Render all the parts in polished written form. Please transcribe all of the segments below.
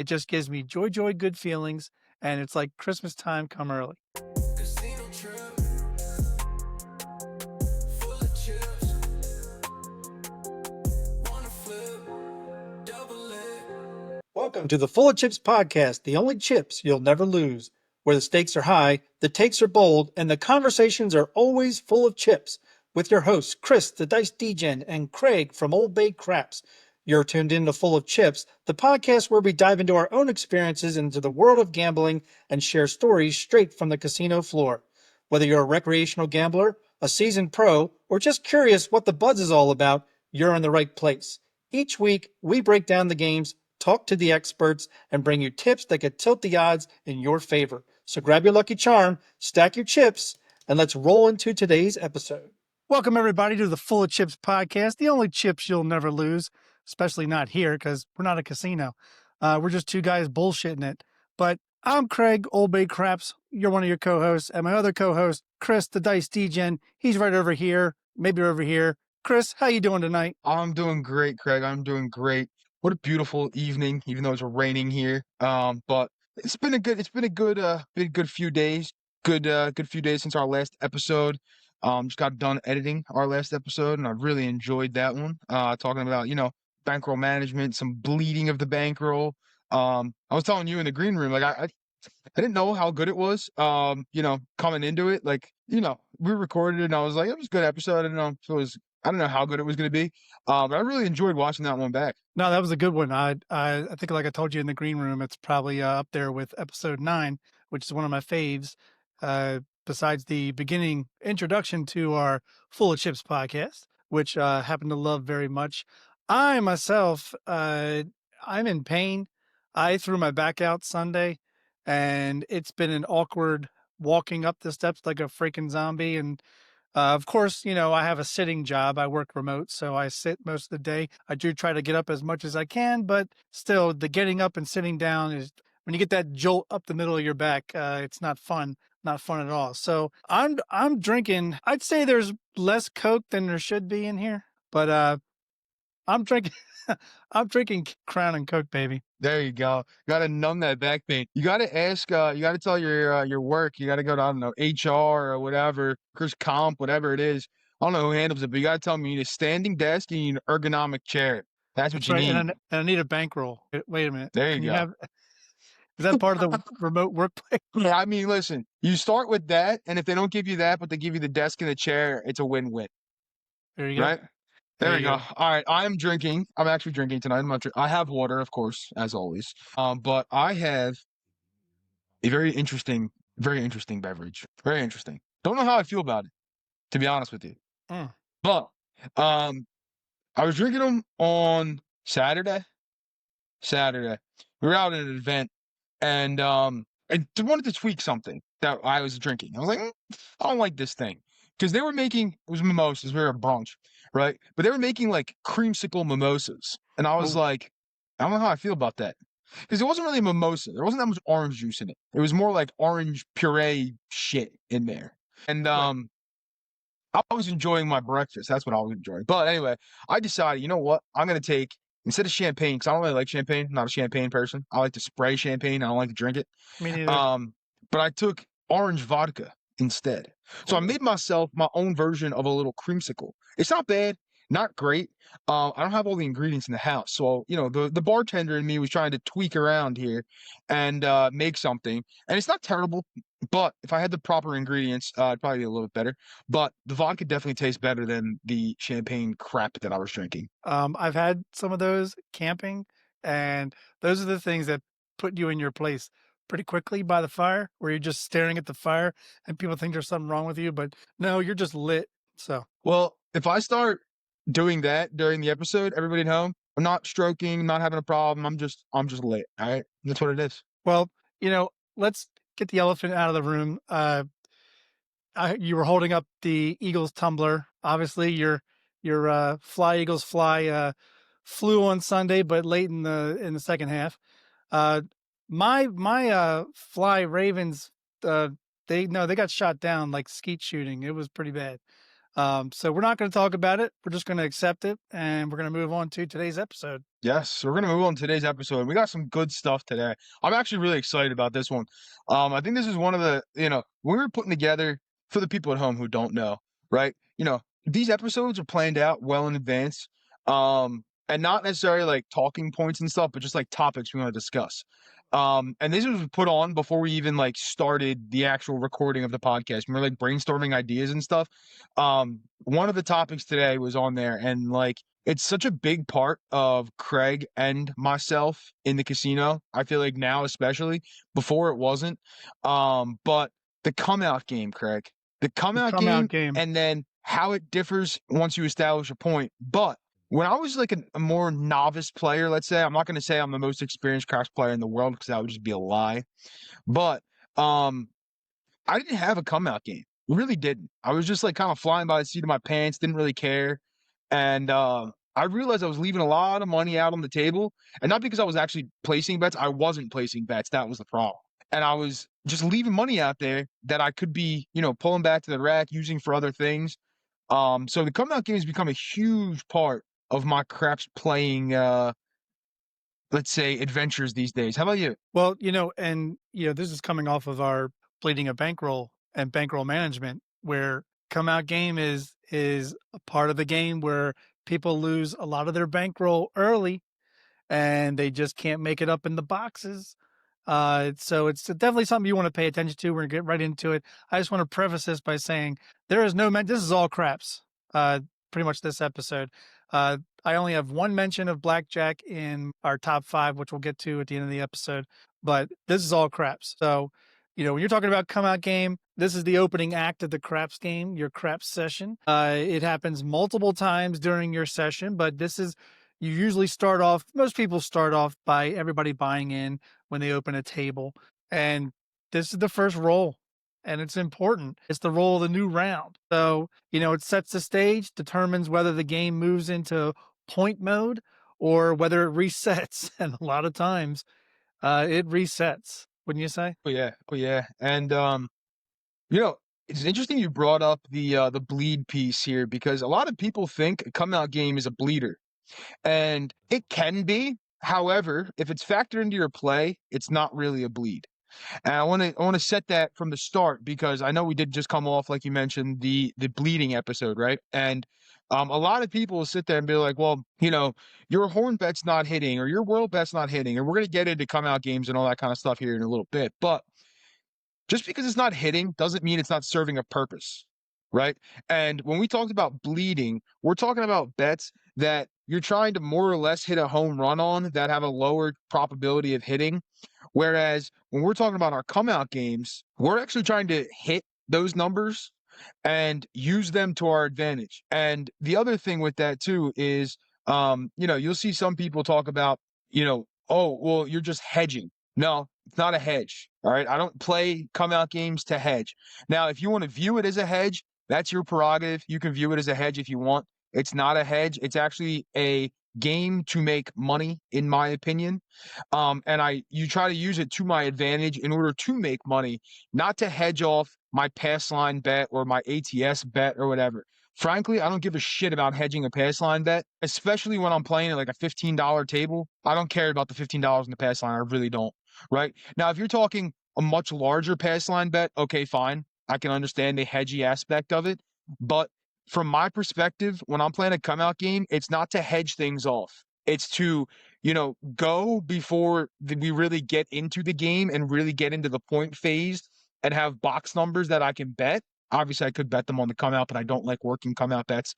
It just gives me joy, good feelings, and it's like Christmas time come early. Casino trip, full of chips. Wanna flip, double it. Welcome to the Full of Chips podcast, the only chips you'll never lose, where the stakes are high, the takes are bold, and the conversations are always full of chips. With your hosts, Chris, the Dice Degen, and Craig from Old Bay Craps. You're tuned in to Full of Chips, the podcast where we dive into our own experiences into the world of gambling and share stories straight from the casino floor. Whether you're a recreational gambler, a seasoned pro, or just curious what the buzz is all about, you're in the right place. Each week, we break down the games, talk to the experts, and bring you tips that could tilt the odds in your favor. So grab your lucky charm, stack your chips, and let's roll into today's episode. Welcome, everybody, to the Full of Chips podcast, the only chips you'll never lose, especially not here because we're not a casino. We're just two guys bullshitting it. But I'm Craig, Old Bay Craps. You're one of your co-hosts. And my other co-host, Chris, the Dice Degen. He's right over here, maybe over here. Chris, how you doing tonight? I'm doing great, Craig. I'm doing great. What a beautiful evening, even though it's raining here. But it's been a good few days. Good few days since our last episode. Just got done editing our last episode, and I really enjoyed that one. Talking about, bankroll management, some bleeding of the bankroll. I was telling you in the green room, like I didn't know how good it was. Coming into it, we recorded it, and I was like, it was a good episode. I don't know if it was. I don't know how good it was going to be, but I really enjoyed watching that one back. No, that was a good one. I think, like I told you in the green room, it's probably up there with episode 9, which is one of my faves. Besides the beginning introduction to our Full of Chips podcast, which I happen to love very much. I myself, I'm in pain. I threw my back out Sunday, and it's been an awkward walking up the steps like a freaking zombie. And of course, I have a sitting job. I work remote, so I sit most of the day. I do try to get up as much as I can, but still, the getting up and sitting down is when you get that jolt up the middle of your back. It's not fun, not fun at all. So I'm drinking. I'd say there's less Coke than there should be in here, but I'm drinking. I'm drinking Crown and Coke, baby. There you go. Got to numb that back pain. You got to ask. You got to tell your work. You got to go to, I don't know, HR or whatever, Chris Comp, whatever it is. I don't know who handles it, but you got to tell them you need a standing desk and you need an ergonomic chair. That's what That's you right. need. And I need a bankroll. Wait a minute. There you Can go. Is that part of the remote workplace? Yeah, I mean, listen, you start with that, and if they don't give you that, but they give you the desk and the chair, it's a win-win. There you go. Right? There we go. All right, I'm drinking. I'm actually drinking tonight. I have water, of course, as always. But I have a very interesting beverage. Very interesting. Don't know how I feel about it, to be honest with you. But I was drinking them on Saturday. We were out at an event, and I wanted to tweak something that I was drinking. I was like, I don't like this thing. Because they were making, it was mimosas, we were at brunch, right? But they were making like creamsicle mimosas. And I was like, I don't know how I feel about that. Because it wasn't really a mimosa. There wasn't that much orange juice in it. It was more like orange puree shit in there. And I was enjoying my breakfast. That's what I was enjoying. But anyway, I decided, you know what? I'm going to take, instead of champagne, because I don't really like champagne. I'm not a champagne person. I like to spray champagne. I don't like to drink it. Me neither. But I took orange vodka instead. So I made myself my own version of a little creamsicle. It's not bad, not great. I don't have all the ingredients in the house. So, the bartender in me was trying to tweak around here and make something. And it's not terrible, but if I had the proper ingredients, it'd probably be a little bit better. But the vodka definitely tastes better than the champagne crap that I was drinking. I've had some of those camping, and those are the things that put you in your place pretty quickly by the fire, where you're just staring at the fire and people think there's something wrong with you, but no, you're just lit. So, well, if I start doing that during the episode, everybody at home, I'm not stroking, not having a problem. I'm just lit. All right. That's what it is. Well, let's get the elephant out of the room. You were holding up the Eagles tumbler. Obviously your Fly Eagles Fly, flew on Sunday, but late in the second half. My Fly Ravens, they got shot down like skeet shooting. It was pretty bad. So we're not going to talk about it. We're just going to accept it, and we're going to move on to today's episode. Yes, so we're gonna move on to today's episode. We got some good stuff today. I'm actually really excited about this one. I think this is one of the, when we were putting together for the people at home who don't know, right? These episodes are planned out well in advance. And not necessarily like talking points and stuff, but just like topics we want to discuss. And this was put on before we even like started the actual recording of the podcast. We were like brainstorming ideas and stuff. One of the topics today was on there, and like it's such a big part of Craig and myself in the casino. I feel like now, especially before it wasn't. But the come out game, Craig, the come out game, and then how it differs once you establish a point. But when I was like a more novice player, let's say, I'm not going to say I'm the most experienced craps player in the world because that would just be a lie. But I didn't have a come out game. Really didn't. I was just like kind of flying by the seat of my pants, didn't really care. And I realized I was leaving a lot of money out on the table. And not because I was actually placing bets. I wasn't placing bets. That was the problem. And I was just leaving money out there that I could be, pulling back to the rack, using for other things. So the come out game has become a huge part of my craps playing, let's say, adventures these days. How about you? Well, this is coming off of our bleeding a bankroll and bankroll management, where come out game is a part of the game where people lose a lot of their bankroll early and they just can't make it up in the boxes. So it's definitely something you want to pay attention to. We're gonna get right into it. I just want to preface this by saying there is this is all craps. Pretty much this episode. I only have one mention of Blackjack in our top 5, which we'll get to at the end of the episode, but this is all craps. So, when you're talking about come out game, this is the opening act of the craps game, your craps session. It happens multiple times during your session, but you usually most people start off by everybody buying in when they open a table. And this is the first roll. And it's important. It's the roll of the new round. So, it sets the stage, determines whether the game moves into point mode or whether it resets. And a lot of times, it resets, wouldn't you say? Oh yeah. And it's interesting you brought up the bleed piece here, because a lot of people think a come out game is a bleeder. And it can be. However, if it's factored into your play, it's not really a bleed. And I want to set that from the start, because I know we did just come off, like you mentioned, the bleeding episode, right? And a lot of people will sit there and be like, well, your horn bet's not hitting, or your world bet's not hitting, and we're going to get into come out games and all that kind of stuff here in a little bit. But just because it's not hitting doesn't mean it's not serving a purpose, right? And when we talked about bleeding, we're talking about bets that you're trying to more or less hit a home run on that have a lower probability of hitting. Whereas when we're talking about our come out games, we're actually trying to hit those numbers and use them to our advantage. And the other thing with that too is, you'll see some people talk about, oh, well, you're just hedging. No, it's not a hedge. All right. I don't play come out games to hedge. Now, if you want to view it as a hedge, that's your prerogative. You can view it as a hedge if you want. It's not a hedge. It's actually a game to make money, in my opinion. And you try to use it to my advantage in order to make money, not to hedge off my pass line bet or my ATS bet or whatever. Frankly, I don't give a shit about hedging a pass line bet, especially when I'm playing at like a $15 table. I don't care about the $15 in the pass line. I really don't. Right now, if you're talking a much larger pass line bet, okay, fine. I can understand the hedgy aspect of it. But from my perspective, when I'm playing a come out game, it's not to hedge things off. It's to, go before we really get into the game and really get into the point phase and have box numbers that I can bet. Obviously, I could bet them on the come out, but I don't like working come out bets.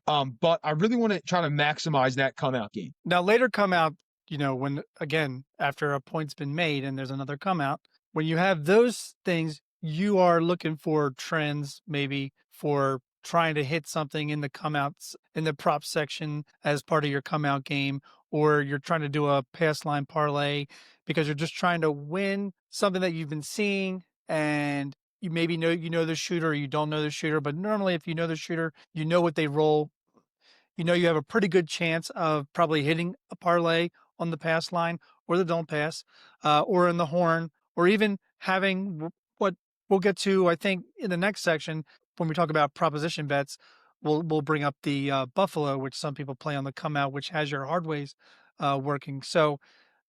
But I really want to try to maximize that come out game. Now, later come out, when, again, after a point's been made and there's another come out, when you have those things, you are looking for trends, maybe for trying to hit something in the come outs in the prop section as part of your come out game, or you're trying to do a pass line parlay because you're just trying to win something that you've been seeing, and you maybe know the shooter, or you don't know the shooter. But normally, if you know the shooter, you know what they roll. You have a pretty good chance of probably hitting a parlay on the pass line or the don't pass, or in the horn, or even having what we'll get to, I think, in the next section when we talk about proposition bets, we'll bring up the Buffalo, which some people play on the come out, which has your hard ways working. So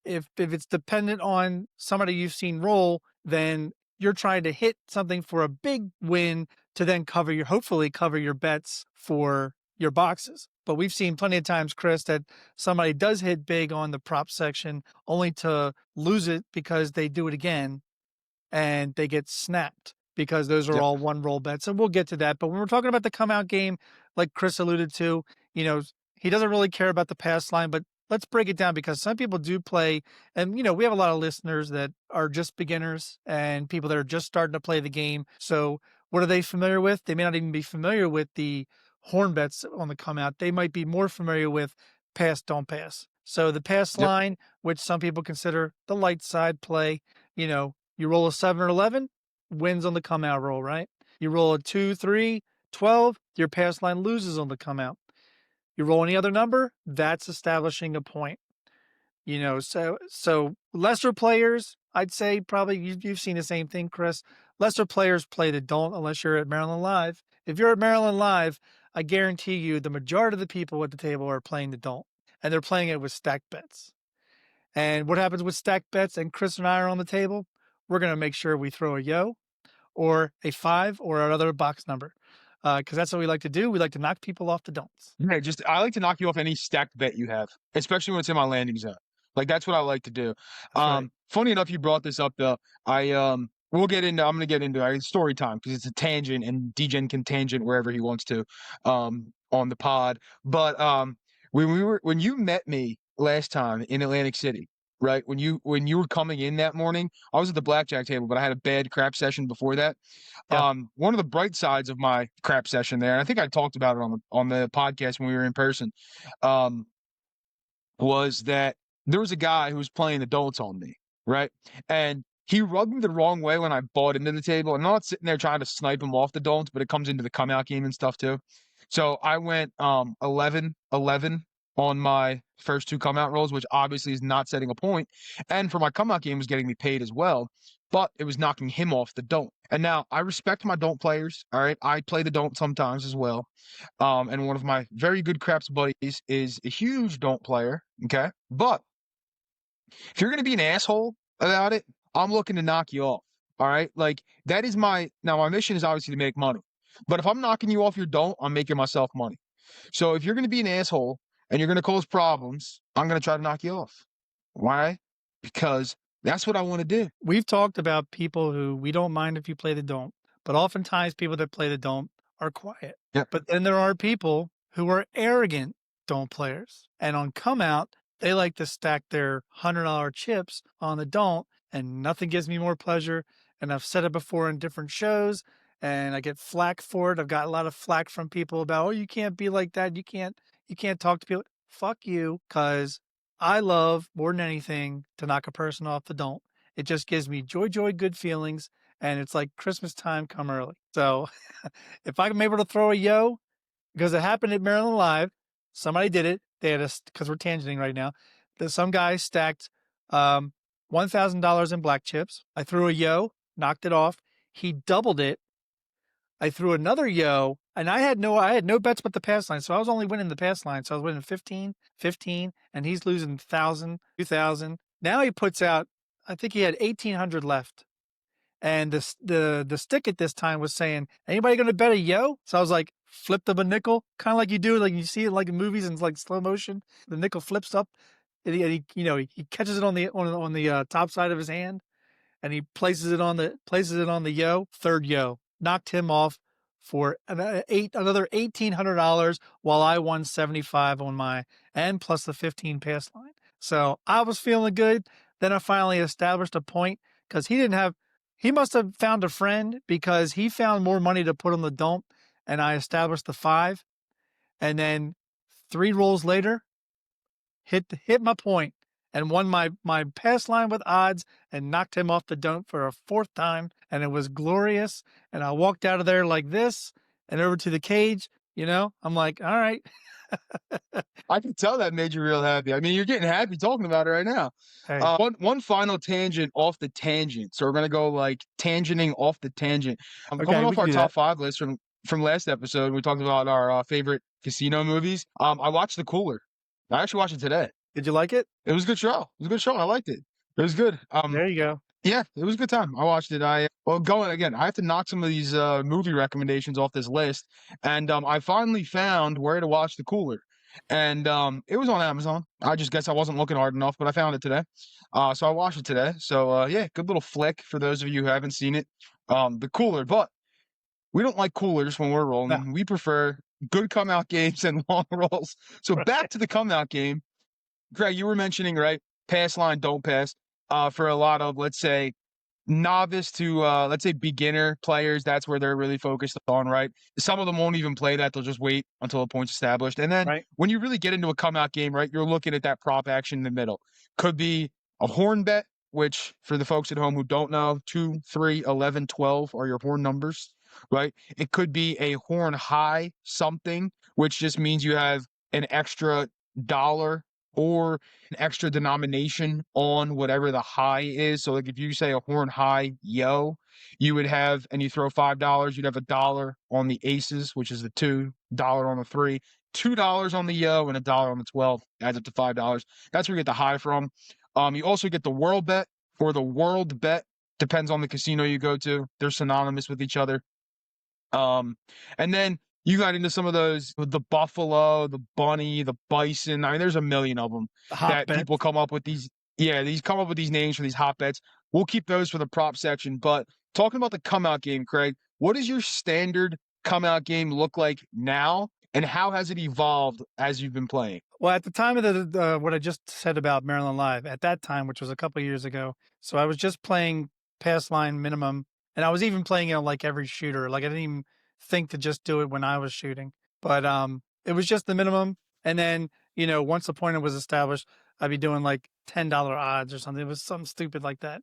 if it's dependent on somebody you've seen roll, then you're trying to hit something for a big win to then hopefully cover your bets for your boxes. But we've seen plenty of times, Chris, that somebody does hit big on the prop section only to lose it because they do it again and they get snapped because those are Yep. all one roll bets. And we'll get to that. But when we're talking about the come out game, like Chris alluded to, he doesn't really care about the pass line, but let's break it down because some people do play. And, we have a lot of listeners that are just beginners and people that are just starting to play the game. So what are they familiar with? They may not even be familiar with the horn bets on the come out. They might be more familiar with pass, don't pass. So the pass Yep. line, which some people consider the light side play, you roll a 7 or 11, wins on the come out roll, right? You roll a 2, 3, 12, your pass line loses on the come out. You roll any other number, that's establishing a point. So lesser players, I'd say probably you've seen the same thing, Chris. Lesser players play the don't unless you're at Maryland Live. If you're at Maryland Live, I guarantee you the majority of the people at the table are playing the don't, and they're playing it with stacked bets. And what happens with stacked bets, and Chris and I are on the table, we're going to make sure we throw a yo or a 5 or another box number because that's what we like to do. We like to knock people off the don'ts. Yeah, I like to knock you off any stacked bet you have, especially when it's in my landing zone. Like that's what I like to do. That's right. Funny enough, you brought this up though. I'm gonna get into story time because it's a tangent and DGen can tangent wherever he wants to, on the pod. But when you met me last time in Atlantic City, right? When you were coming in that morning, I was at the Blackjack table, but I had a bad crap session before that. Yeah. One of the bright sides of my crap session there, and I think I talked about it on the podcast when we were in person, was that there was a guy who was playing the don'ts on me, right? And he rubbed me the wrong way when I bought into the table. I'm not sitting there trying to snipe him off the don'ts, but it comes into the come out game and stuff too. So I went 11-11 on my first two come out rolls, which obviously is not setting a point. And for my come out game was getting me paid as well, but it was knocking him off the don't. And now I respect my don't players. All right. I play the don't sometimes as well. And one of my very good craps buddies is a huge don't player. Okay. But if you're going to be an asshole about it, I'm looking to knock you off. All right. Like that is my mission is obviously to make money. But if I'm knocking you off your don't, I'm making myself money. So if you're going to be an asshole and you're going to cause problems, I'm going to try to knock you off. Why? Because that's what I want to do. We've talked about people who we don't mind if you play the don't, but oftentimes people that play the don't are quiet. Yeah. But then there are people who are arrogant don't players. And on come out, they like to stack their $100 chips on the don't, and nothing gives me more pleasure. And I've said it before in different shows, and I get flack for it. I've got a lot of flack from people about, oh, you can't be like that. You can't talk to people. Fuck you, because I love more than anything to knock a person off the don't. It just gives me joy, good feelings. And it's like Christmas time come early. So if I'm able to throw a yo, because it happened at Maryland Live, somebody did it. They had because we're tangenting right now. Some guy stacked $1,000 in black chips. I threw a yo, knocked it off. He doubled it. I threw another yo, and I had no bets but the pass line. So I was only winning the pass line. So I was winning 15, and he's losing 1,000, 2,000. Now he puts out, I think he had 1,800 left. And the stick at this time was saying, anybody going to bet a yo? So I was like, flipped up a nickel, kind of like you do, like you see it like in movies and it's like slow motion. The nickel flips up, and he catches it on the top side of his hand, and he places it on the yo. Third yo knocked him off for another $1,800 while I won 75 on my and plus the 15 pass line. So I was feeling good. Then I finally established a point because he must have found a friend because he found more money to put on the don't, and I established the 5. And then 3 rolls later, hit my point and won my pass line with odds and knocked him off the don't for a 4th time. And it was glorious. And I walked out of there like this and over to the cage. I'm like, all right. I can tell that made you real happy. I mean, you're getting happy talking about it right now. Hey. One final tangent off the tangent. So we're gonna go like tangenting off the tangent. I'm Okay, coming we off can our do top that. 5 list from from last episode, we talked about our favorite casino movies. I watched The Cooler. I actually watched it today. Did you like it? It was a good show. It was a good show. I liked it. It was good. There you go. Yeah, it was a good time. I watched it. Going again. I have to knock some of these movie recommendations off this list, and I finally found where to watch The Cooler, and it was on Amazon. I just guess I wasn't looking hard enough, but I found it today. So I watched it today. So yeah, good little flick for those of you who haven't seen it. The Cooler, but we don't like coolers when we're rolling. No. We prefer good come out games and long rolls. So back to the come out game. Greg, you were mentioning, right? Pass line, don't pass. For a lot of, let's say, novice to, let's say, beginner players, that's where they're really focused on, right? Some of them won't even play that. They'll just wait until a point's established. And then when you really get into a come out game, right, you're looking at that prop action in the middle. Could be a horn bet, which for the folks at home who don't know, 2, 3, 11, 12 are your horn numbers, right? It could be a horn high something, which just means you have an extra dollar or an extra denomination on whatever the high is. So like if you say a horn high yo, you would have, and you throw $5, you'd have $1 on the aces, which is the $2, on the 3, $2 on the yo, and $1 on the 12, adds up to $5. That's where you get the high from. You also get the world bet or the world bet, depends on the casino you go to. They're synonymous with each other. And then you got into some of those, the buffalo, the bunny, the bison. I mean, there's a million of them that people come up with these. Yeah, these come up with these names for these hot bets. We'll keep those for the prop section. But talking about the come out game, Craig, what does your standard come out game look like now? And how has it evolved as you've been playing? Well, at the time of the what I just said about Maryland Live, at that time, which was a couple of years ago, so I was just playing pass line minimum, and I was even playing it on like every shooter. Like I didn't even think to just do it when I was shooting, but it was just the minimum. And then once the pointer was established, I'd be doing like $10 odds or something. It was something stupid like that.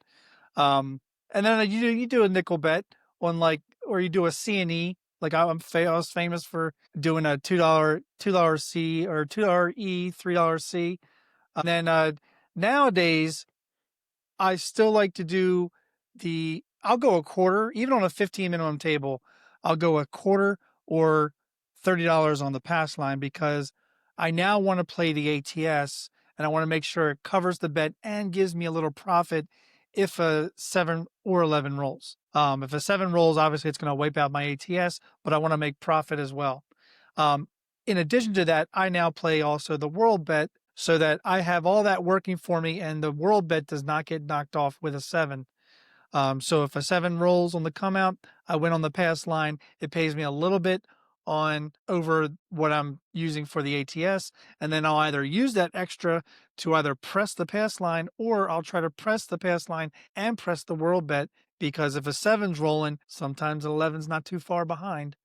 And then you do a nickel bet on or you do a C&E. Like I was famous for doing a $2 C or $2 E, $3 C. And then nowadays, I still like to do I'll go a quarter, even on a 15 minimum table, I'll go a quarter or $30 on the pass line because I now want to play the ATS and I want to make sure it covers the bet and gives me a little profit if a 7 or 11 rolls. If a 7 rolls, obviously it's going to wipe out my ATS, but I want to make profit as well. In addition to that, I now play also the world bet so that I have all that working for me and the world bet does not get knocked off with a 7. So if a 7 rolls on the come out, I win on the pass line. It pays me a little bit on over what I'm using for the ATS. And then I'll either use that extra to either press the pass line or I'll try to press the pass line and press the world bet because if a 7's rolling, sometimes an 11's not too far behind.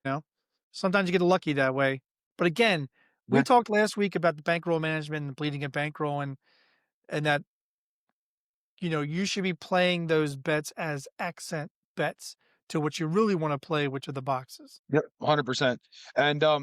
Sometimes you get lucky that way. But again, we talked last week about the bankroll management and bleeding at bankroll and that you should be playing those bets as accent bets to what you really want to play, which are the boxes. Yep, 100%. And I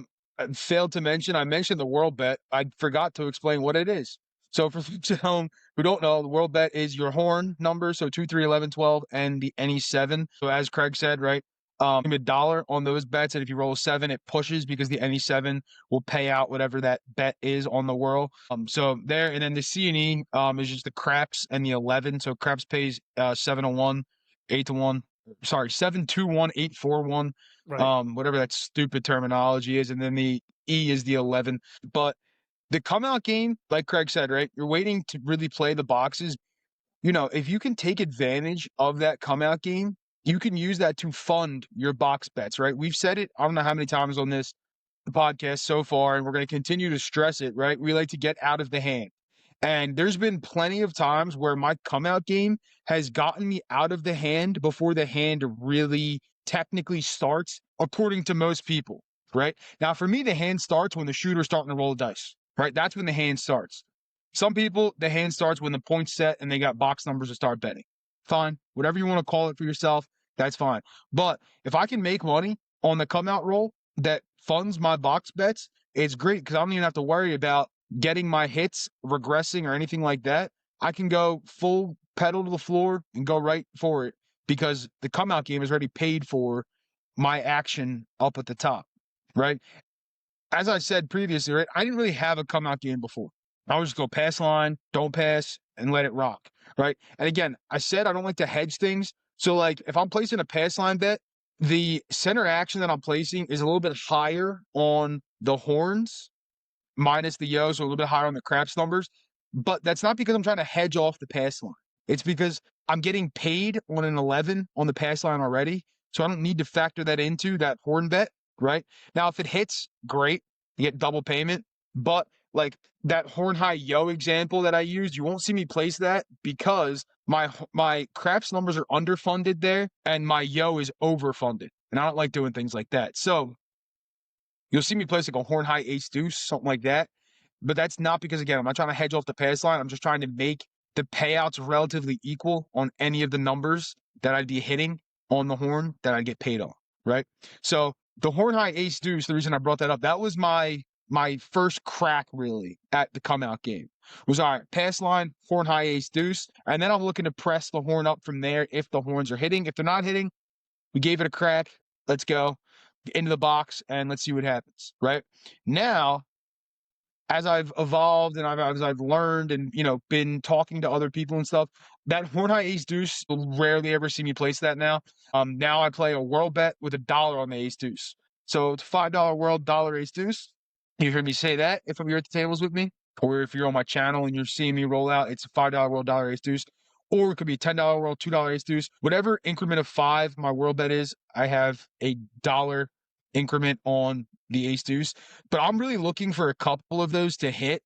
failed to mention, I mentioned the world bet. I forgot to explain what it is. So for folks at home who don't know, the world bet is your horn number, so 2, 3, 11, 12, and the any 7. So as Craig said, right, $1 on those bets, and if you roll a 7, it pushes because the any 7 will pay out whatever that bet is on the whirl. So there, and then the C&E is just the craps and the 11. So craps pays 7 to 1, 8 to 1. Sorry, 7-2-1, 8-4-1, Right. whatever that stupid terminology is, and then the E is the 11. But the come out game, like Craig said, right? You're waiting to really play the boxes. If you can take advantage of that come out game, you can use that to fund your box bets, right? We've said it, I don't know how many times on the podcast so far, and we're going to continue to stress it, right? We like to get out of the hand. And there's been plenty of times where my come out game has gotten me out of the hand before the hand really technically starts, according to most people, right? Now, for me, the hand starts when the shooter's starting to roll the dice, right? That's when the hand starts. Some people, the hand starts when the point's set and they got box numbers to start betting. Fine. Whatever you want to call it for yourself, that's fine. But if I can make money on the come out roll that funds my box bets, it's great because I don't even have to worry about getting my hits regressing or anything like that. I can go full pedal to the floor and go right for it because the come out game is already paid for my action up at the top, right? As I said previously, right, I didn't really have a come out game before. I would just go pass line, don't pass, and let it rock, right? And again, I said I don't like to hedge things. So, like, if I'm placing a pass line bet, the center action that I'm placing is a little bit higher on the horns, minus the yo, so a little bit higher on the craps numbers. But that's not because I'm trying to hedge off the pass line. It's because I'm getting paid on an 11 on the pass line already. So I don't need to factor that into that horn bet, right? Now, if it hits, great. You get double payment. But like that horn high yo example that I used, you won't see me place that because my craps numbers are underfunded there and my yo is overfunded. And I don't like doing things like that. So you'll see me place like a horn high ace deuce, something like that. But that's not because, again, I'm not trying to hedge off the pass line. I'm just trying to make the payouts relatively equal on any of the numbers that I'd be hitting on the horn that I'd get paid on, right? So the horn high ace deuce, the reason I brought that up, that was my first crack really at the come out game. Was all right, pass line, horn high ace deuce, and then I'm looking to press the horn up from there if the horns are hitting. If they're not hitting, we gave it a crack. Let's go into the box and let's see what happens, right? Now, as I've evolved and as I've learned and, been talking to other people and stuff, that horn high ace deuce, you'll rarely ever see me place that now. Now I play a world bet with $1 on the ace deuce. So it's $5 world, dollar ace deuce. You heard me say that if you're at the tables with me, or if you're on my channel and you're seeing me roll out, it's a $5 world, dollar ace deuce. Or it could be $10 world, $2 ace deuce. Whatever increment of 5 my world bet is, I have a dollar increment on the ace deuce. But I'm really looking for a couple of those to hit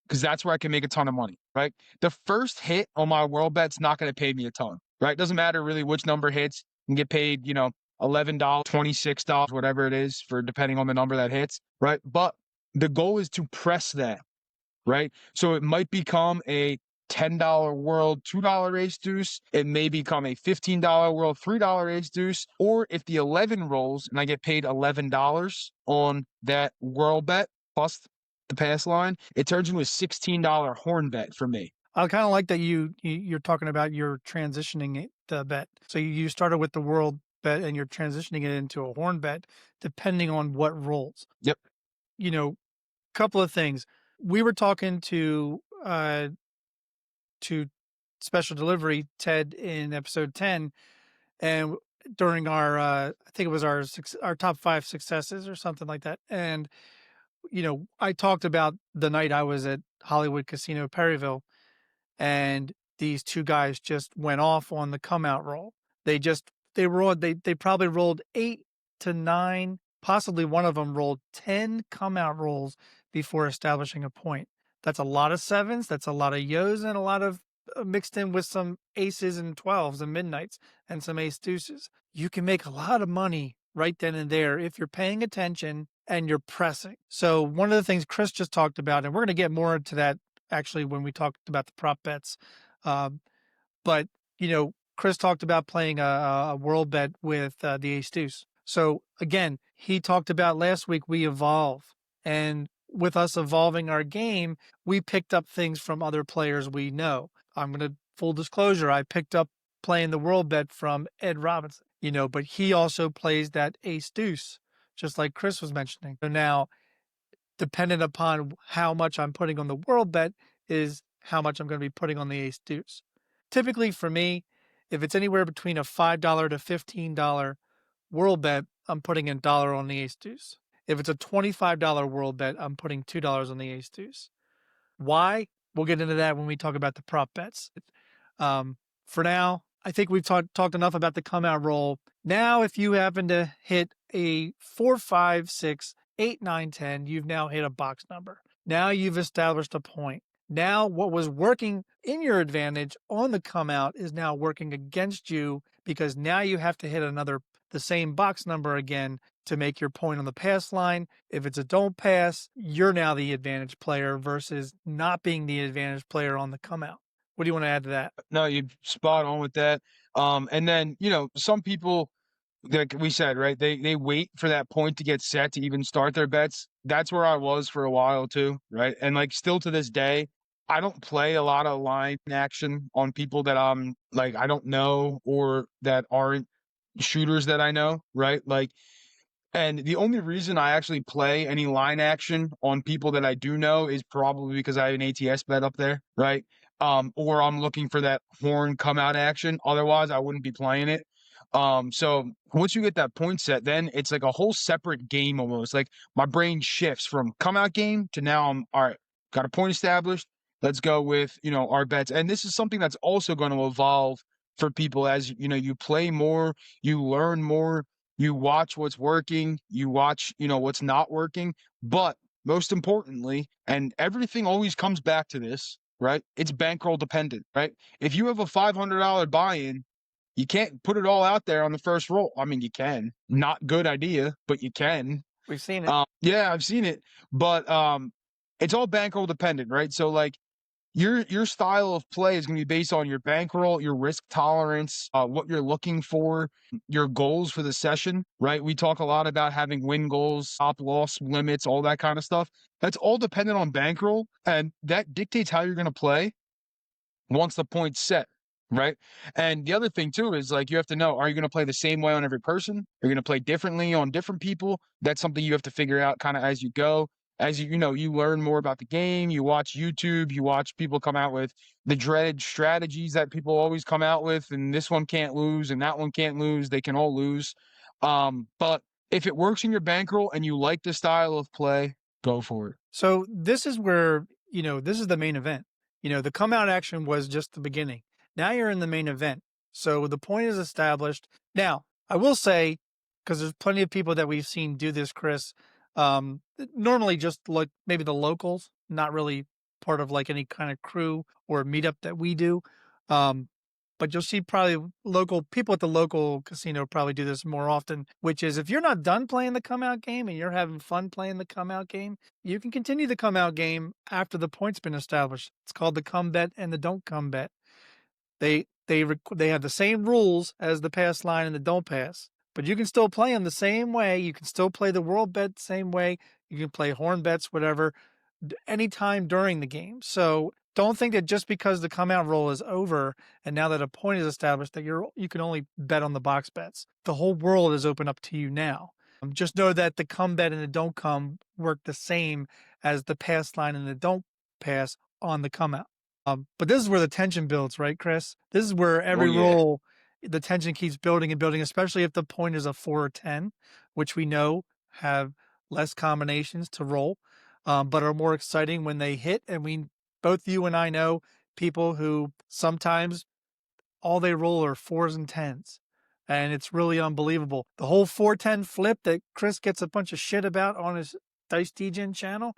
because that's where I can make a ton of money, right? The first hit on my world bet's not going to pay me a ton, right? Doesn't matter really which number hits. You can get paid, $11, $26, whatever it is for depending on the number that hits, right? But the goal is to press that, right? So it might become a $10 world, $2 ace deuce. It may become a $15 world, $3 ace deuce. Or if the 11 rolls and I get paid $11 on that world bet plus the pass line, it turns into a $16 horn bet for me. I kind of like that you're talking about you're transitioning the bet. So you started with the world bet and you're transitioning it into a horn bet depending on what rolls. Yep. Couple of things. We were talking to Special Delivery Ted in episode 10, and during our I think it was our top 5 successes or something like that. And I talked about the night I was at Hollywood Casino Perryville, and these two guys just went off on the come out roll. They probably rolled 8 to 9, possibly one of them rolled 10 come out rolls before establishing a point. That's a lot of sevens, that's a lot of yos, and a lot of mixed in with some aces and 12s and midnights and some ace deuces. You can make a lot of money right then and there if you're paying attention and you're pressing. So one of the things Chris just talked about, and we're going to get more into that actually when we talked about the prop bets. But, Chris talked about playing a world bet with the ace deuce. So again, he talked about last week we evolve. And with us evolving our game, we picked up things from other players we know. I'm going to full disclosure, I picked up playing the world bet from Ed Robinson, but he also plays that ace deuce, just like Chris was mentioning. So now, dependent upon how much I'm putting on the world bet is how much I'm going to be putting on the ace deuce. Typically for me, if it's anywhere between a $5 to $15 world bet, I'm putting $1 on the ace deuce. If it's a $25 world bet, I'm putting $2 on the ace deuce. Why? We'll get into that when we talk about the prop bets. For now, I think we've talked enough about the come out roll. Now, if you happen to hit a 4, 5, 6, 8, 9, 10, you've now hit a box number. Now you've established a point. Now what was working in your advantage on the come out is now working against you because now you have to hit the same box number again to make your point on the pass line. If it's a don't pass, you're now the advantage player versus not being the advantage player on the come out. What do you want to add to that? No, you're spot on with that. And then, some people, like we said, right, they wait for that point to get set to even start their bets. That's where I was for a while too, right? And like still to this day, I don't play a lot of line action on people that I don't know or that aren't shooters that I know, right? Like, and the only reason I actually play any line action on people that I do know is probably because I have an ATS bet up there, right? Or I'm looking for that horn come out action. Otherwise, I wouldn't be playing it. So once you get that point set, then it's like a whole separate game almost. Like my brain shifts from come out game to now I'm all right, got a point established. Let's go with, our bets. And this is something that's also going to evolve for people as you play more, you learn more, you watch what's working, you watch, what's not working. But most importantly, and everything always comes back to this, right? It's bankroll dependent, right? If you have a $500 buy-in, you can't put it all out there on the first roll. I mean, you can. Not good idea, but you can. We've seen it. Yeah, I've seen it. But it's all bankroll dependent, right? So like your style of play is going to be based on your bankroll, your risk tolerance, what you're looking for, your goals for the session, right? We talk a lot about having win goals, stop loss limits, all that kind of stuff. That's all dependent on bankroll, and that dictates how you're going to play once the point's set, right? And the other thing too is like you have to know, are you going to play the same way on every person? Are you going to play differently on different people? That's something you have to figure out kind of as you go. As you learn more about the game, you watch YouTube, you watch people come out with the dreaded strategies that people always come out with, and this one can't lose and that one can't lose. They can all lose. But if it works in your bankroll and you like the style of play, go for it. So this is where, this is the main event. The come out action was just the beginning. Now you're in the main event. So the point is established. Now, I will say, because there's plenty of people that we've seen do this, Chris, normally just like maybe the locals, not really part of like any kind of crew or meetup that we do. But you'll see probably local people at the local casino probably do this more often, which is if you're not done playing the come out game and you're having fun playing the come out game, you can continue the come out game after the point's been established. It's called the come bet and the don't come bet. They have the same rules as the pass line and the don't pass, but you can still play them the same way. You can still play the world bet the same way. You can play horn bets, whatever, anytime during the game. So don't think that just because the come out roll is over and now that a point is established that you can only bet on the box bets. The whole world is open up to you now. Just know that the come bet and the don't come work the same as the pass line and the don't pass on the come out. But this is where the tension builds, right, Chris? This is where every roll, the tension keeps building and building, especially if the point is a 4 or 10, which we know have less combinations to roll, but are more exciting when they hit. And both you and I know people who sometimes all they roll are 4s and 10s. And it's really unbelievable. The whole 4-10 flip that Chris gets a bunch of shit about on his Dice DGen channel.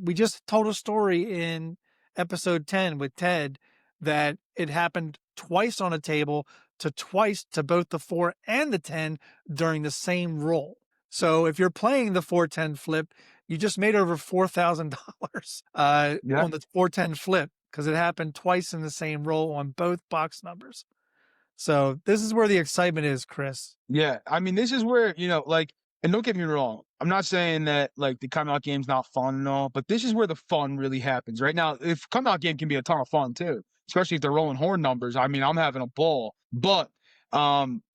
We just told a story in episode 10 with Ted that it happened twice on a table to both the 4 and the 10 during the same roll. So if you're playing the 4-10 flip, you just made over $4,000 on the 4-10 flip because it happened twice in the same roll on both box numbers. So this is where the excitement is, Chris. Yeah, I mean, this is where, and don't get me wrong, I'm not saying that, like, the come out game's not fun and all, but this is where the fun really happens. Right now, if come out game can be a ton of fun, too, especially if they're rolling horn numbers. I mean, I'm having a ball. But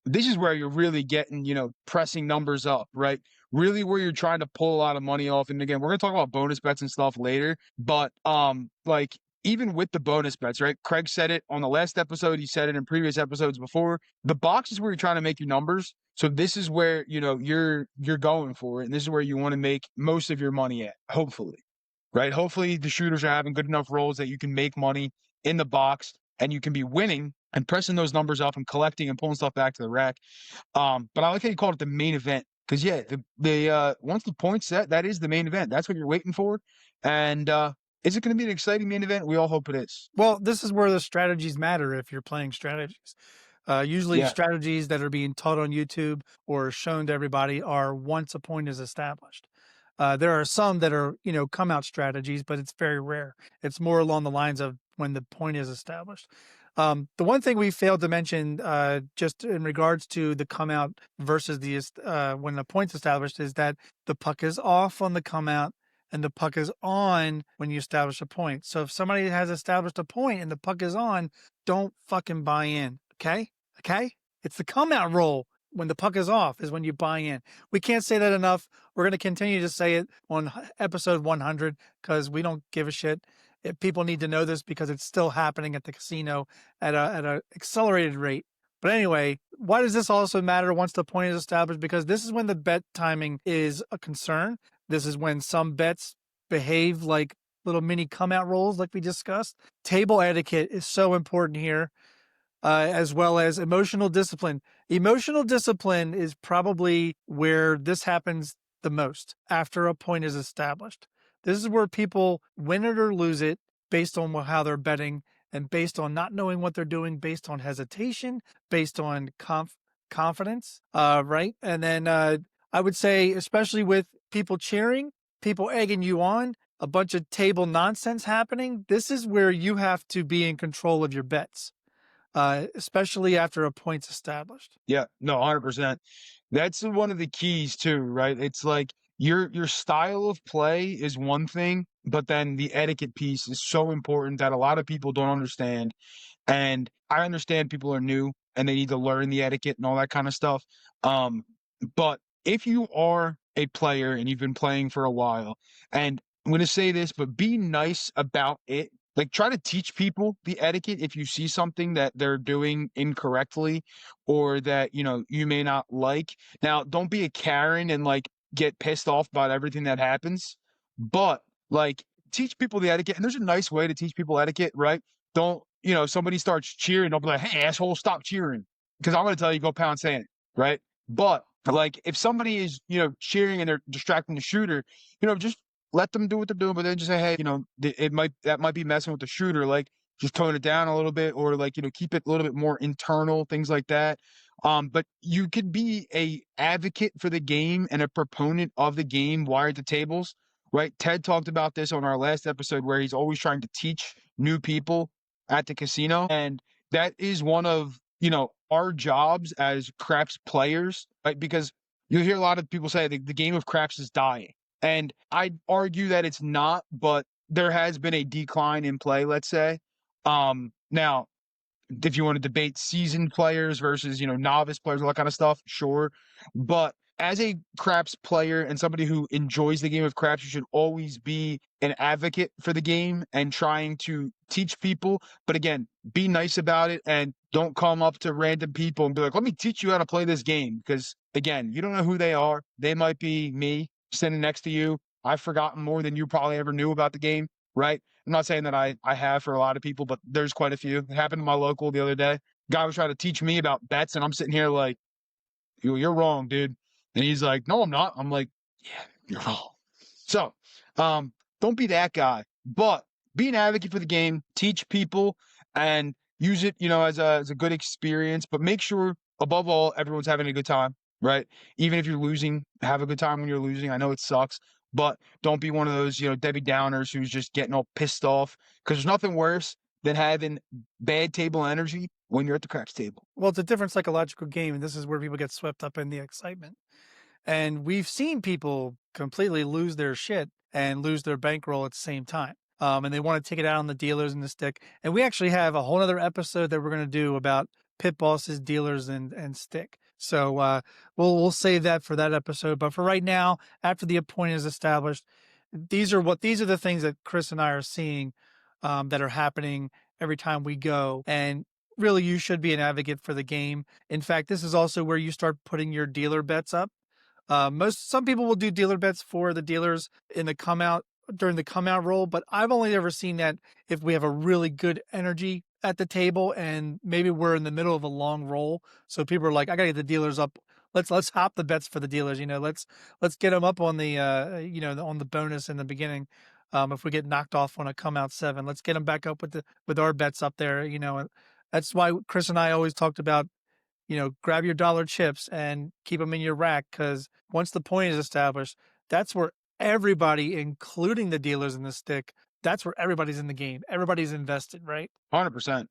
this is where you're really getting, pressing numbers up, right? Really where you're trying to pull a lot of money off. And again, we're going to talk about bonus bets and stuff later. But, even with the bonus bets, right? Craig said it on the last episode. He said it in previous episodes before. The box is where you're trying to make your numbers. So this is where, you're going for it. And this is where you want to make most of your money at, hopefully, right? Hopefully the shooters are having good enough rolls that you can make money in the box and you can be winning and pressing those numbers up and collecting and pulling stuff back to the rack. But I like how you called it the main event. Because, the once the point's set, that is the main event. That's what you're waiting for. And is it going to be an exciting main event? We all hope it is. Well, this is where the strategies matter if you're playing strategies. Usually strategies that are being taught on YouTube or shown to everybody are once a point is established. There are some that are, come out strategies, but it's very rare. It's more along the lines of when the point is established. The one thing we failed to mention, just in regards to the come out versus when the point's established, is that the puck is off on the come out and the puck is on when you establish a point. So if somebody has established a point and the puck is on, don't fucking buy in. Okay? It's the come out roll. when the puck is off is when you buy in. We can't say that enough. We're going to continue to say it on episode 100 because we don't give a shit. People need to know this because it's still happening at the casino at a accelerated rate. But anyway, why does this also matter once the point is established? Because this is when the bet timing is a concern. This is when some bets behave like little mini come out rolls, like we discussed. Table etiquette is so important here, as well as emotional discipline. Emotional discipline is probably where this happens the most after a point is established. This is where people win it or lose it based on how they're betting and based on not knowing what they're doing, based on hesitation, based on confidence, right? And then I would say, especially with people cheering, people egging you on, a bunch of table nonsense happening, this is where you have to be in control of your bets, especially after a point's established. Yeah, no, 100%. That's one of the keys too, right? It's like your style of play is one thing, but then the etiquette piece is so important that a lot of people don't understand. And I understand people are new and they need to learn the etiquette and all that kind of stuff. Um, but if you are a player and you've been playing for a while, and I'm going to say this, but be nice about it. Like, try to teach people the etiquette if you see something that they're doing incorrectly or that, you may not like. Now, don't be a Karen and like get pissed off about everything that happens, but like teach people the etiquette. And there's a nice way to teach people etiquette, right? Don't, somebody starts cheering, don't be like, hey, asshole, stop cheering. Because I'm going to tell you, go pound sand, right? But like if somebody is, cheering and they're distracting the shooter, just let them do what they're doing, but then just say, hey, that might be messing with the shooter. Like just tone it down a little bit, or like, keep it a little bit more internal, things like that. But you could be a advocate for the game and a proponent of the game wired to tables, right? Ted talked about this on our last episode where he's always trying to teach new people at the casino. And that is one of, our jobs as craps players, right? Because you hear a lot of people say the game of craps is dying. And I'd argue that it's not, but there has been a decline in play, let's say. Now, if you want to debate seasoned players versus, novice players, all that kind of stuff, sure. But as a craps player and somebody who enjoys the game of craps, you should always be an advocate for the game and trying to teach people. But again, be nice about it and don't come up to random people and be like, let me teach you how to play this game. Because again, you don't know who they are. They might be me sitting next to you. I've forgotten more than you probably ever knew about the game, right? I'm not saying that I have for a lot of people, but there's quite a few. It happened to my local the other day. Guy was trying to teach me about bets, and I'm sitting here like, you're wrong, dude. And he's like, no, I'm not. I'm like, yeah, you're wrong. So, don't be that guy, but be an advocate for the game, teach people, and use it, as a good experience. But make sure, above all, everyone's having a good time, right? Even if you're losing, have a good time when you're losing. I know it sucks, but don't be one of those, Debbie Downers who's just getting all pissed off. Because there's nothing worse than having bad table energy when you're at the craps table. Well, it's a different psychological game, and this is where people get swept up in the excitement. And we've seen people completely lose their shit and lose their bankroll at the same time. And they want to take it out on the dealers and the stick. And we actually have a whole other episode that we're going to do about pit bosses, dealers, and stick. So we'll save that for that episode. But for right now, after the point is established, these are the things that Chris and I are seeing that are happening every time we go. And really, you should be an advocate for the game. In fact, this is also where you start putting your dealer bets up. Some people will do dealer bets for the dealers in the come out during the come out roll, but I've only ever seen that if we have a really good energy at the table and maybe we're in the middle of a long roll. So people are like, I gotta get the dealers up. Let's hop the bets for the dealers. Let's get them up on the on the bonus in the beginning. If we get knocked off on a come out 7, let's get them back up with our bets up there. And that's why Chris and I always talked about, grab your dollar chips and keep them in your rack, because once the point is established, that's where everybody, including the dealers in the stick, that's where everybody's in the game. Everybody's invested, right? 100%.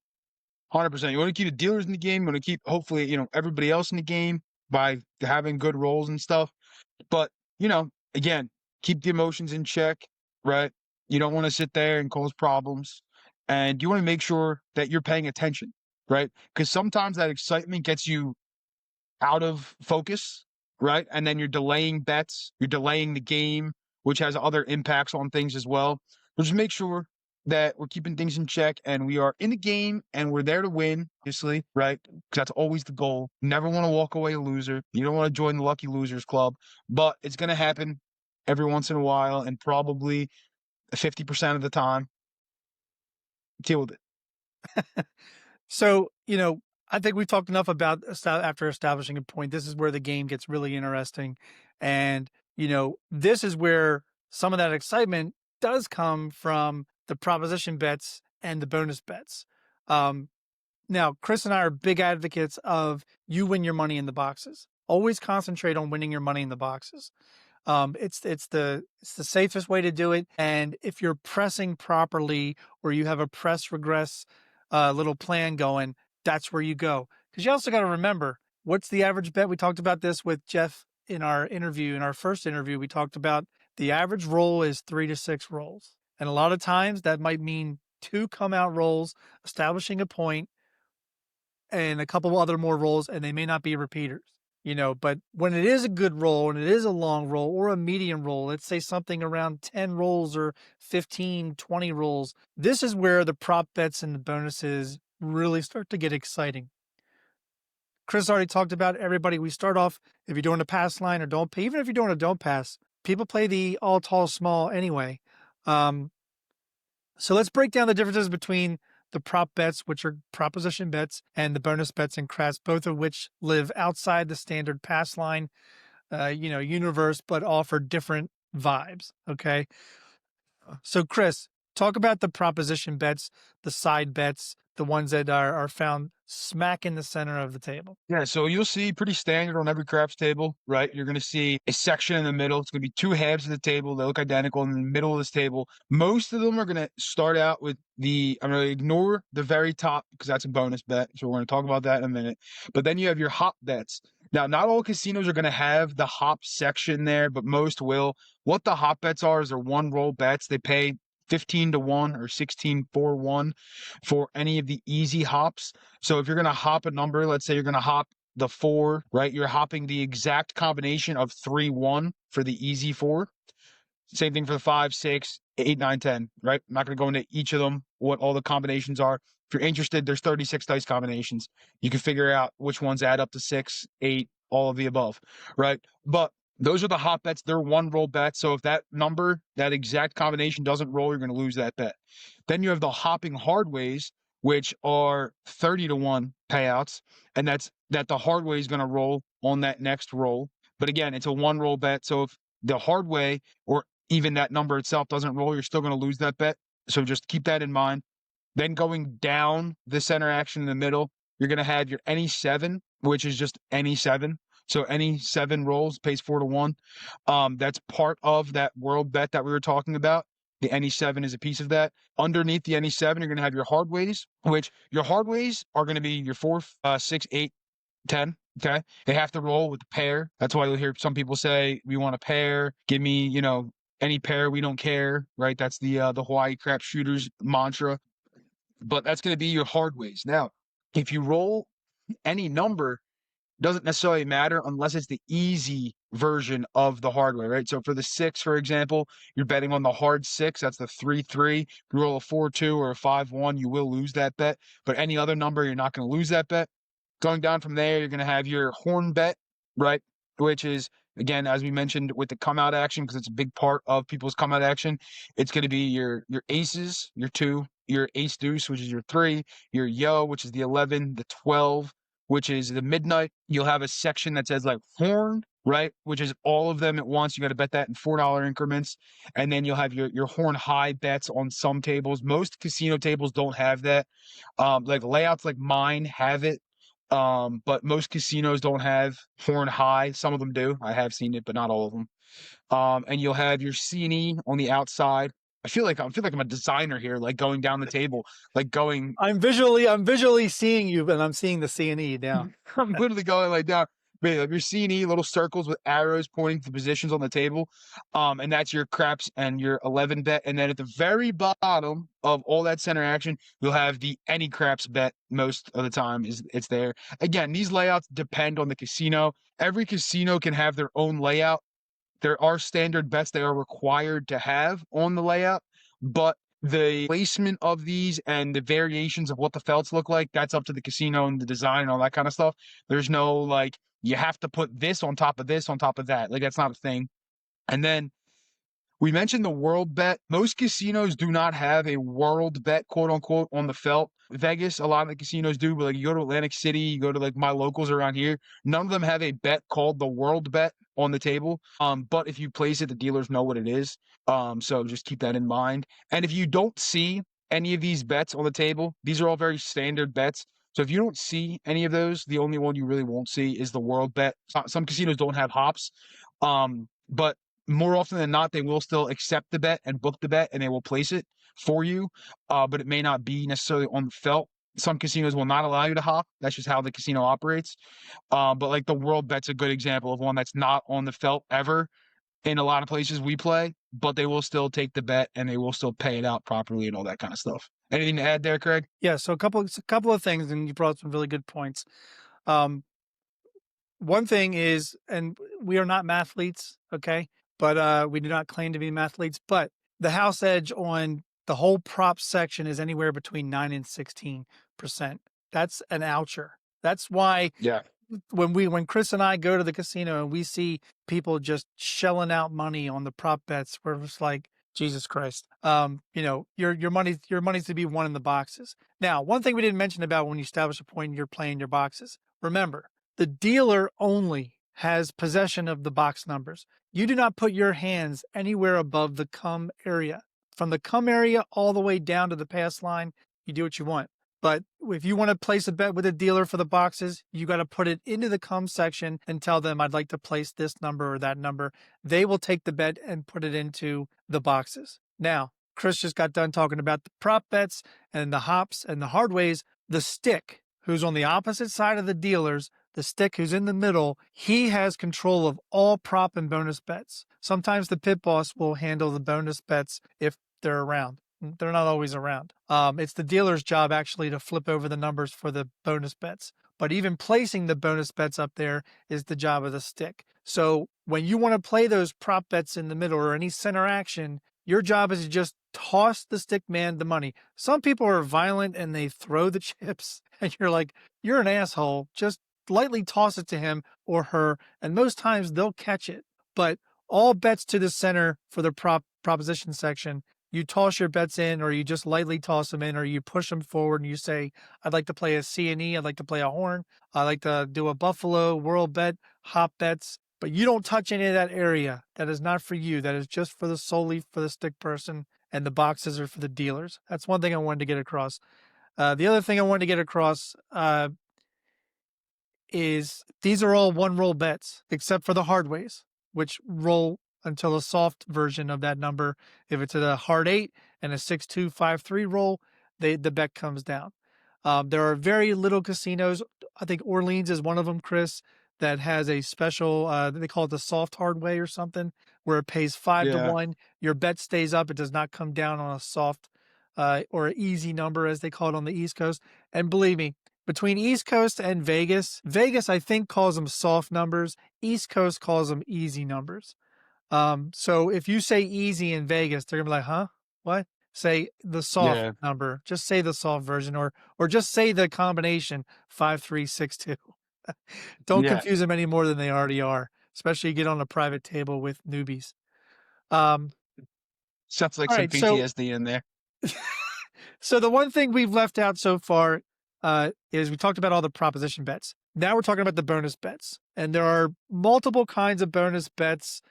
100%. You want to keep the dealers in the game. You want to keep, hopefully, everybody else in the game by having good rolls and stuff. But, again, keep the emotions in check, right? You don't want to sit there and cause problems. And you want to make sure that you're paying attention, right? Because sometimes that excitement gets you out of focus, right? And then you're delaying bets, you're delaying the game, which has other impacts on things as well. So just make sure that we're keeping things in check and we are in the game and we're there to win, obviously, right? Because that's always the goal. You never want to walk away a loser. You don't want to join the lucky losers club, but it's going to happen every once in a while and probably 50% of the time. Deal with it. So, I think we've talked enough about after establishing a point. This is where the game gets really interesting. And, this is where some of that excitement does come from the proposition bets and the bonus bets. Now, Chris and I are big advocates of you win your money in the boxes. Always concentrate on winning your money in the boxes. It's the safest way to do it. And if you're pressing properly or you have a press regress little plan going, that's where you go. Because you also got to remember, what's the average bet? We talked about this with Jeff in our interview. In our first interview, we talked about the average roll is 3 to 6 rolls. And a lot of times that might mean 2 come out rolls, establishing a point, and a couple other more rolls, and they may not be repeaters. But when it is a good roll and it is a long roll or a medium roll, let's say something around 10 rolls or 15, 20 rolls, this is where the prop bets and the bonuses really start to get exciting. Chris already talked about everybody. We start off, if you're doing a pass line or don't pay, even if you're doing a don't pass, people play the all tall small anyway. So let's break down the differences between the prop bets, which are proposition bets, and the bonus bets and craps, both of which live outside the standard pass line, universe, but offer different vibes. Okay. So, Chris, talk about the proposition bets, the side bets, the ones that are found smack in the center of the table. Yeah, so you'll see pretty standard on every craps table, right? You're going to see a section in the middle. It's going to be 2 halves of the table. They look identical in the middle of this table. Most of them are going to start out with I'm going to ignore the very top because that's a bonus bet. So we're going to talk about that in a minute. But then you have your hop bets. Now, not all casinos are going to have the hop section there, but most will. What the hop bets are is they're 1 roll bets. They pay 15 to 1 or 16-4-1 for any of the easy hops. So if you're going to hop a number, let's say you're going to hop the 4, right? You're hopping the exact combination of 3-1 for the easy 4. Same thing for the 5, 6, 8, 9, 10, right? I'm not going to go into each of them, what all the combinations are. If you're interested, there's 36 dice combinations. You can figure out which ones add up to 6, 8, all of the above, right? But those are the hop bets. They're 1 roll bets. So if that number, that exact combination doesn't roll, you're going to lose that bet. Then you have the hopping hard ways, which are 30 to 1 payouts. And that's that the hard way is going to roll on that next roll. But again, it's a 1 roll bet. So if the hard way or even that number itself doesn't roll, you're still going to lose that bet. So just keep that in mind. Then going down the center action in the middle, you're going to have your any 7, which is just any 7. So any 7 rolls pays 4 to 1. That's part of that world bet that we were talking about. The any 7 is a piece of that. Underneath the any 7, you're going to have your hard ways, which your hard ways are going to be your 4, 6, 8, 10. Okay. They have to roll with the pair. That's why you'll hear some people say, we want a pair. Give me, any pair. We don't care. Right. That's the Hawaii crap shooters mantra. But that's going to be your hard ways. Now, if you roll any number, doesn't necessarily matter unless it's the easy version of the hard way, right? So for the 6, for example, you're betting on the hard 6. That's the 3-3. If you roll a 4-2 or a 5-1, you will lose that bet. But any other number, you're not going to lose that bet. Going down from there, you're going to have your horn bet, right? Which is, again, as we mentioned with the come out action, because it's a big part of people's come out action, it's going to be your aces, your 2, your ace deuce, which is your 3, your yo, which is the 11, the 12, which is the midnight. You'll have a section that says like horn, right? Which is all of them at once. You got to bet that in $4 increments. And then you'll have your horn high bets on some tables. Most casino tables don't have that. Like layouts like mine have it. But most casinos don't have horn high. Some of them do. I have seen it, but not all of them. And you'll have your C&E on the outside. I feel like I'm a designer here, like going down the table, like going. I'm visually seeing you, and I'm seeing the C&E down. I'm literally going like down. your C and E, little circles with arrows pointing to positions on the table. And that's your craps and your 11 bet. And then at the very bottom of all that center action, you'll have the any craps bet. Most of the time it's there. Again, these layouts depend on the casino. Every casino can have their own layout. There are standard bets they are required to have on the layout, but the placement of these and the variations of what the felts look like, that's up to the casino and the design and all that kind of stuff. There's no like, you have to put this on top of this on top of that. Like, that's not a thing. And then we mentioned the world bet. Most casinos do not have a world bet, quote unquote, on the felt. Vegas, a lot of the casinos do, but like you go to Atlantic City, you go to like my locals around here, none of them have a bet called the world bet on the table. But if you place it, the dealers know what it is. So just keep that in mind. And if you don't see any of these bets on the table, these are all very standard bets. So if you don't see any of those, the only one you really won't see is the world bet. Some casinos don't have hops. But more often than not, they will still accept the bet and book the bet, and they will place it for you. But it may not be necessarily on the felt. Some casinos will not allow you to hop. That's just how the casino operates. But like the world bet's a good example of one that's not on the felt ever in a lot of places we play, but they will still take the bet and they will still pay it out properly and all that kind of stuff. Anything to add there, Craig? Yeah, so a couple of things, and you brought some really good points. One thing is, and we are not mathletes, okay, but we do not claim to be mathletes, but the house edge on the whole prop section is anywhere between 9 and 16%. That's an oucher. That's why Yeah. when Chris and I go to the casino and we see people just shelling out money on the prop bets, we're just like, Jesus Christ. Your money's to be won in the boxes. Now, one thing we didn't mention about when you establish a point and you're playing your boxes, remember, the dealer only has possession of the box numbers. You do not put your hands anywhere above the come area. From the come area all the way down to the pass line, you do what you want. But if you want to place a bet with a dealer for the boxes, you got to put it into the come section and tell them, I'd like to place this number or that number. They will take the bet and put it into the boxes. Now, Chris just got done talking about the prop bets and the hops and the hard ways. The stick, who's on the opposite side of the dealers, the stick who's in the middle, he has control of all prop and bonus bets. Sometimes the pit boss will handle the bonus bets if they're around. They're not always around. It's the dealer's job actually to flip over the numbers for the bonus bets. But even placing the bonus bets up there is the job of the stick. So when you want to play those prop bets in the middle or any center action, your job is to just toss the stick man the money. Some people are violent and they throw the chips, and you're like, you're an asshole. Just lightly toss it to him or her, and most times they'll catch it. But all bets to the center for the proposition section, you toss your bets in, or you just lightly toss them in, or you push them forward and you say, I'd like to play a C&E, I'd like to play a horn, I'd like to do a buffalo, world bet, hop bets, but you don't touch any of that area. That is not for you. That is just for solely for the stick person, and the boxes are for the dealers. That's one thing I wanted to get across. The other thing I wanted to get across is these are all one roll bets, except for the hard ways, which roll until a soft version of that number. If it's a hard 8 and a 6-2-5-3 roll, the bet comes down. There are very little casinos. I think Orleans is one of them, Chris, that has a special, they call it the soft hard way or something, where it pays 5-1. Your bet stays up. It does not come down on a soft or easy number, as they call it on the East Coast. And believe me, between East Coast and Vegas, I think calls them soft numbers. East Coast calls them easy numbers. So if you say easy in Vegas, they're gonna be like, huh? What? Say the soft number. Just say the soft version, or just say the combination 5-3-6-2. Don't confuse them any more than they already are, especially get on a private table with newbies. Sounds like some right, PTSD in there. So the one thing we've left out so far is we talked about all the proposition bets. Now we're talking about the bonus bets, and there are multiple kinds of bonus bets.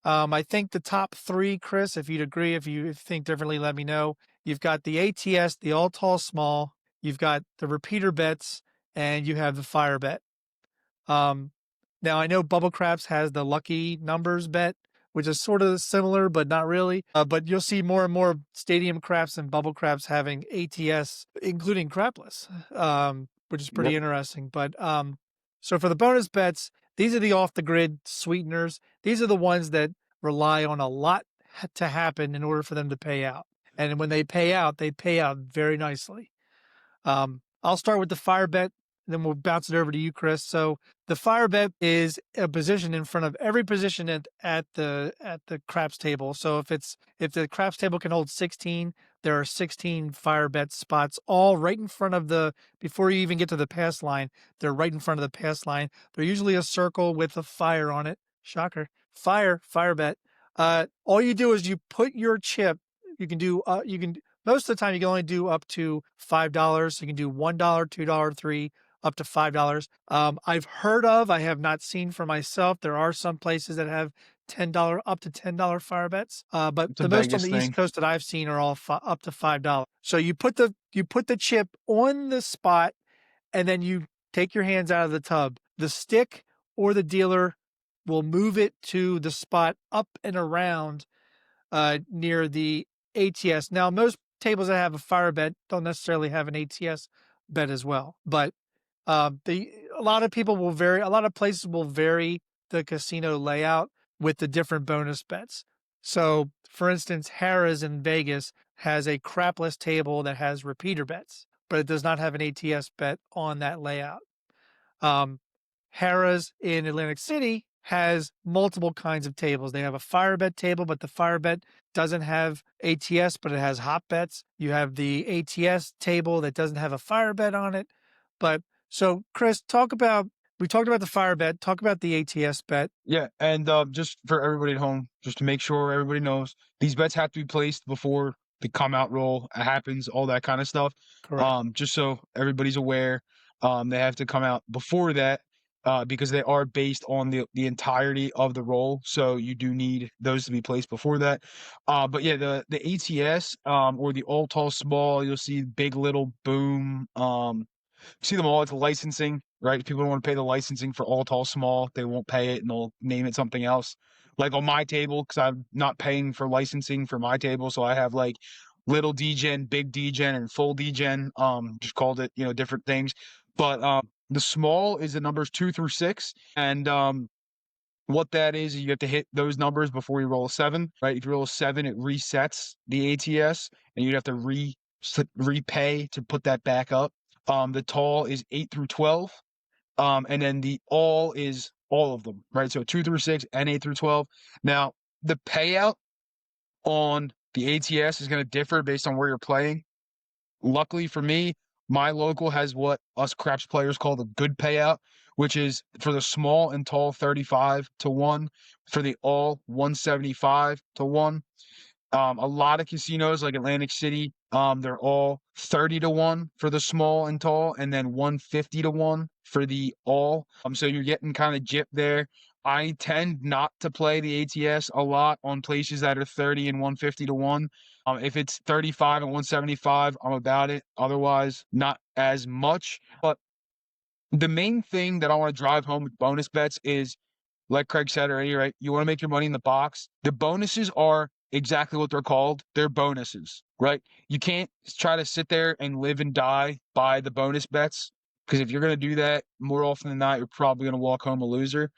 I think the top three, Chris, if you'd agree, if you think differently, let me know. You've got the ATS, the all tall small. You've got the repeater bets, and you have the fire bet. Now I know Bubble Craps has the lucky numbers bet, which is sort of similar, but not really. But you'll see more and more stadium craps and bubble craps having ATS, including crapless, which is pretty interesting. But So for the bonus bets, these are the off the grid sweeteners. These are the ones that rely on a lot to happen in order for them to pay out. And when they pay out very nicely. I'll start with the fire bet, then we'll bounce it over to you, Chris. So the fire bet is a position in front of every position at the craps table. So if the craps table can hold 16, there are 16 fire bet spots, all right in front of before you even get to the pass line. They're right in front of the pass line. They're usually a circle with a fire on it. Shocker. Fire bet. All you do is you put your chip. You can do most of the time you can only do up to $5. So you can do $1, $2, $3, up to $5. I have not seen for myself. There are some places that have up to $10 fire bets. But It's a the most on Vegas the East thing. Coast that I've seen are all up to $5. So you put the chip on the spot, and then you take your hands out of the tub. The stick or the dealer will move it to the spot up and around near the ATS. Now, most tables that have a fire bet don't necessarily have an ATS bet as well, but a lot of places will vary the casino layout with the different bonus bets. So, for instance, Harrah's in Vegas has a crapless table that has repeater bets, but it does not have an ATS bet on that layout. Harrah's in Atlantic City has multiple kinds of tables. They have a fire bet table, but the fire bet doesn't have ATS, but it has hot bets. You have the ATS table that doesn't have a fire bet on it. But so, Chris, we talked about the fire bet, talk about the ATS bet. Yeah, and just for everybody at home, just to make sure everybody knows, these bets have to be placed before the come out roll happens, all that kind of stuff. Correct. Just so everybody's aware, they have to come out before that, because they are based on the entirety of the roll. So you do need those to be placed before that. But yeah, the ATS, or the all tall small, you'll see big little boom. See them all. It's licensing, right? If people don't want to pay the licensing for all tall small, they won't pay it and they'll name it something else. Like on my table, because I'm not paying for licensing for my table, so I have like little degen, big degen, and full degen. Just called it, different things. But the small is the numbers 2 through 6, and what that is you have to hit those numbers before you roll a 7, right? If you roll a 7, it resets the ATS, and you'd have to repay to put that back up. The tall is 8 through 12. And then the all is all of them, right? So 2 through 6 and 8 through 12. Now, the payout on the ATS is going to differ based on where you're playing. Luckily for me, my local has what us craps players call the good payout, which is for the small and tall 35 to 1, for the all 175 to 1. A lot of casinos like Atlantic City, they're all 30 to 1 for the small and tall, and then 150 to 1 for the all. So you're getting kind of gypped there. I tend not to play the ATS a lot on places that are 30 and 150 to 1. If it's 35 and 175, I'm about it. Otherwise, not as much. But the main thing that I want to drive home with bonus bets is, like Craig said already, right? You want to make your money in the box. The bonuses are exactly what they're called. They're bonuses, right? You can't try to sit there and live and die by the bonus bets, because if you're going to do that, more often than not, you're probably going to walk home a loser.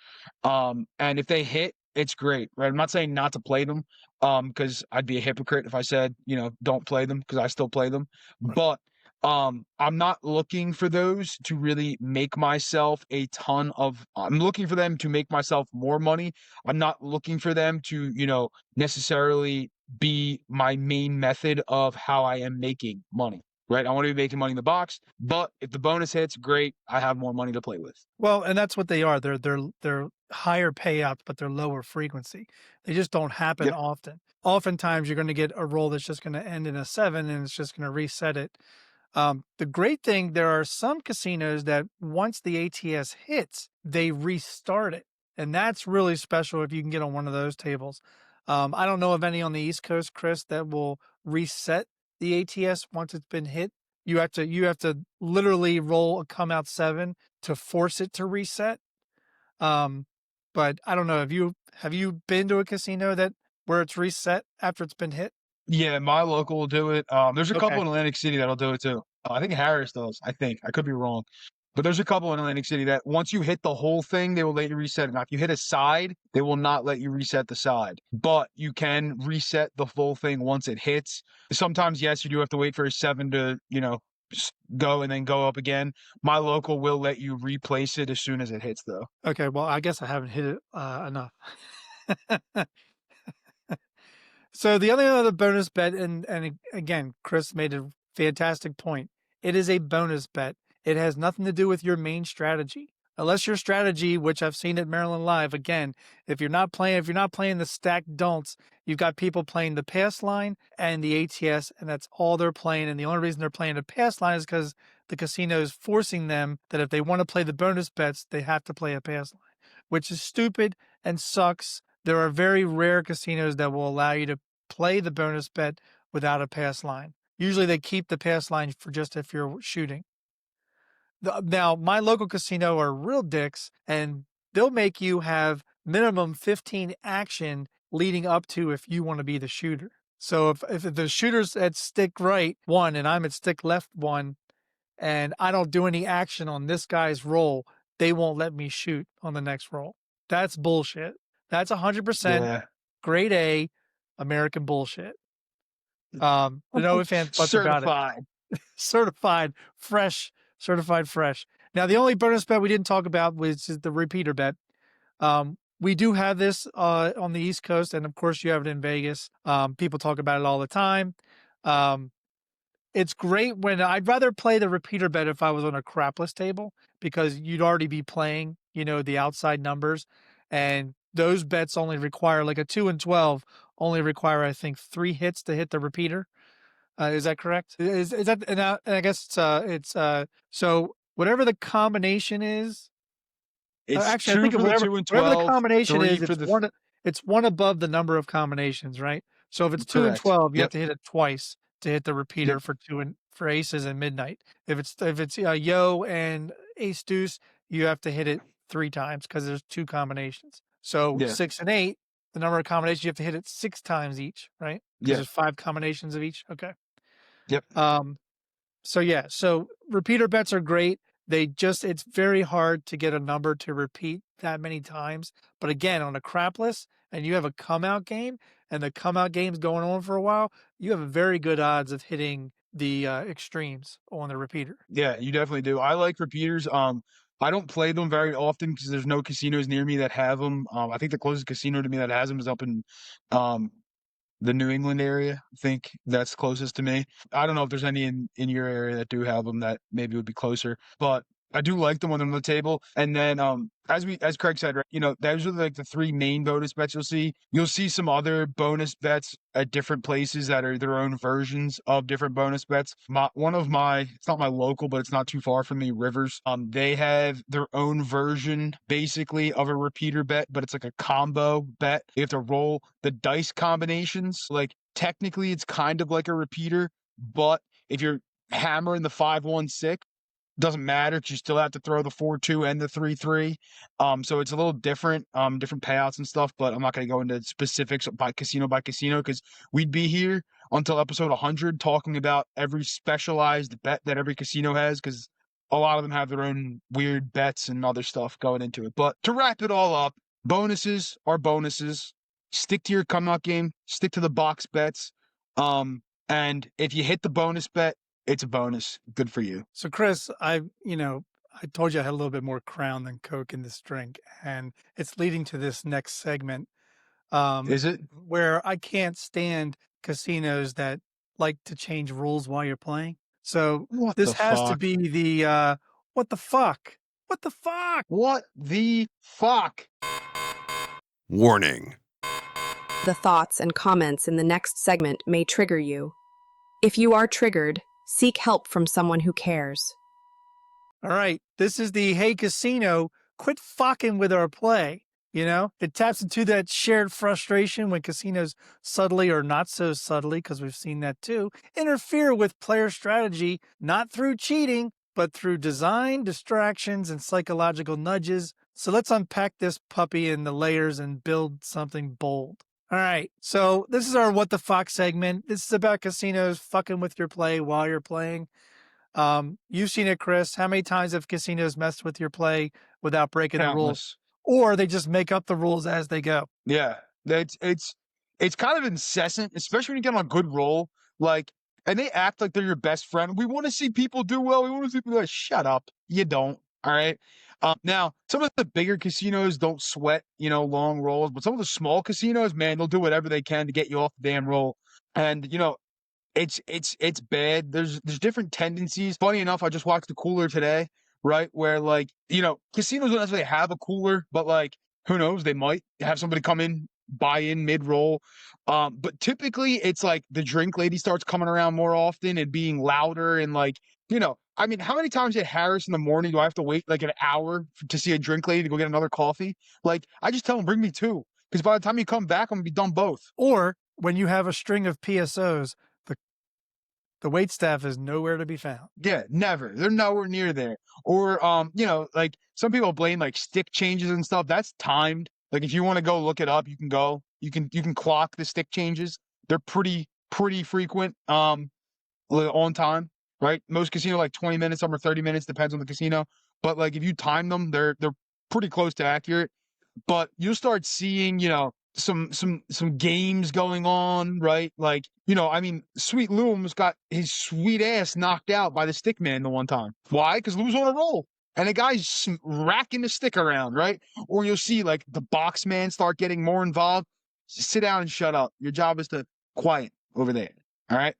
And if they hit, it's great, right? I'm not saying not to play them, because I'd be a hypocrite if I said, don't play them, because I still play them. But I'm not looking for those to really make myself I'm looking for them to make myself more money. I'm not looking for them to, necessarily be my main method of how I am making money, right? I want to be making money in the box, but if the bonus hits, great. I have more money to play with. Well, and that's what they are. They're higher payouts, but they're lower frequency. They just don't happen Yep. often. Oftentimes, you're going to get a roll that's just going to end in a 7, and it's just going to reset it. The great thing, there are some casinos that once the ATS hits, they restart it. And that's really special if you can get on one of those tables. I don't know of any on the East Coast, Chris, that will reset the ATS once it's been hit. You have to literally roll a come out 7 to force it to reset. But I don't know. Have you been to a casino where it's reset after it's been hit? Yeah, my local will do it. There's a couple Okay. in Atlantic City that'll do it too. I think Harris does. I think I could be wrong, But there's a couple in Atlantic City that once you hit the whole thing, they will let you reset it. Now, if you hit a side, they will not let you reset the side, but you can reset the full thing once it hits. Sometimes, yes, you do have to wait for a 7 to, go and then go up again. My local will let you replace it as soon as it hits, though. Okay, well, I guess I haven't hit it enough. So the other bonus bet, and again, Chris made a fantastic point. It is a bonus bet. It has nothing to do with your main strategy. Unless your strategy, which I've seen at Maryland Live, again, if you're not playing the stacked don'ts, you've got people playing the pass line and the ATS, and that's all they're playing. And the only reason they're playing the pass line is because the casino is forcing them that if they want to play the bonus bets, they have to play a pass line, which is stupid and sucks. There are very rare casinos that will allow you to play the bonus bet without a pass line. Usually they keep the pass line for just if you're shooting. Now, my local casino are real dicks, and they'll make you have minimum 15 action leading up to if you want to be the shooter. So if the shooter's at stick right 1 and I'm at stick left 1, and I don't do any action on this guy's roll, they won't let me shoot on the next roll. That's bullshit. That's 100% grade A American bullshit. No ifs, ands, buts about it. Certified fresh. Now, the only bonus bet we didn't talk about was the repeater bet. We do have this on the East Coast, and of course you have it in Vegas. People talk about it all the time. It's great when I'd rather play the repeater bet if I was on a crapless table, because you'd already be playing, the outside numbers, and those bets only require, like a 2 and 12 only require, I think, 3 hits to hit the repeater. Is that correct? Is that, and I guess it's so whatever the combination is. It's Actually, I think whatever the combination is, it's one above the number of combinations, right? So if it's 2 and 12, you have to hit it twice to hit the repeater for aces and midnight. If it's yo and ace deuce, you have to hit it 3 times because there's 2 combinations. So 6 and 8, the number of combinations, you have to hit it 6 times each, right? Because there's 5 combinations of each. Okay. Yep. So repeater bets are great. It's very hard to get a number to repeat that many times. But again, on a crapless and you have a come out game and the come out game's going on for a while, you have very good odds of hitting the extremes on the repeater. Yeah, you definitely do. I like repeaters. I don't play them very often because there's no casinos near me that have them. I think the closest casino to me that has them is up in the New England area. I think that's closest to me. I don't know if there's any in your area that do have them that maybe would be closer, but I do like them when they're on the table. And then, as Craig said, right, those are like the 3 main bonus bets you'll see. You'll see some other bonus bets at different places that are their own versions of different bonus bets. It's not my local, but it's not too far from me, Rivers. They have their own version basically of a repeater bet, but it's like a combo bet. You have to roll the dice combinations. Like technically it's kind of like a repeater, but if you're hammering the 5-1-6, doesn't matter. You still have to throw the 4-2 and the 3-3. So it's a little different, different payouts and stuff, but I'm not going to go into specifics by casino because we'd be here until episode 100 talking about every specialized bet that every casino has, because a lot of them have their own weird bets and other stuff going into it. But to wrap it all up, bonuses are bonuses. Stick to your come out game, stick to the box bets. And if you hit the bonus bet, it's a bonus. Good for you. So, Chris, I told you I had a little bit more Crown than Coke in this drink, and it's leading to this next segment. Is it? Where I can't stand casinos that like to change rules while you're playing. So this has to be the what the fuck? What the fuck? What the fuck? Warning. The thoughts and comments in the next segment may trigger you. If you are triggered, seek help from someone who cares. All right. This is the Hey Casino, quit fucking with our play. It taps into that shared frustration when casinos subtly or not so subtly, because we've seen that too, interfere with player strategy, not through cheating, but through design, distractions, and psychological nudges. So let's unpack this puppy in the layers and build something bold. All right, so this is our What the Fuck segment. This is about casinos fucking with your play while you're playing. You've seen it, Chris. How many times have casinos messed with your play without breaking the rules? Countless. Or they just make up the rules as they go. Yeah, it's kind of incessant, especially when you get on a good roll. Like, and they act like they're your best friend. We want to see people do well. We want to see people like, shut up. You don't. All right. Now, some of the bigger casinos don't sweat, long rolls, but some of the small casinos, man, they'll do whatever they can to get you off the damn roll. And it's bad. There's different tendencies. Funny enough, I just watched the cooler today, right? Where casinos don't necessarily have a cooler, but like who knows, they might have somebody come in, buy in mid-roll. But typically it's like the drink lady starts coming around more often and being louder and I mean, how many times at Harris in the morning do I have to wait like an hour to see a drink lady to go get another coffee? Like, I just tell them, bring me two. Because by the time you come back, I'm going to be done both. Or when you have a string of PSOs, the wait staff is nowhere to be found. Yeah, never. They're nowhere near there. Or, like some people blame like stick changes and stuff. That's timed. Like if you want to go look it up, you can go. You can clock the stick changes. They're pretty frequent. On time, right? Most casino like 20 minutes, some are 30 minutes, depends on the casino. But like if you time them, they're pretty close to accurate. But you'll start seeing, some games going on, right? Like, I mean, Sweet Loom's got his sweet ass knocked out by the stick man the one time. Why? Because Loom's on a roll. And the guy's racking the stick around, right? Or you'll see like the box man start getting more involved. Just sit down and shut up. Your job is to quiet over there. All right.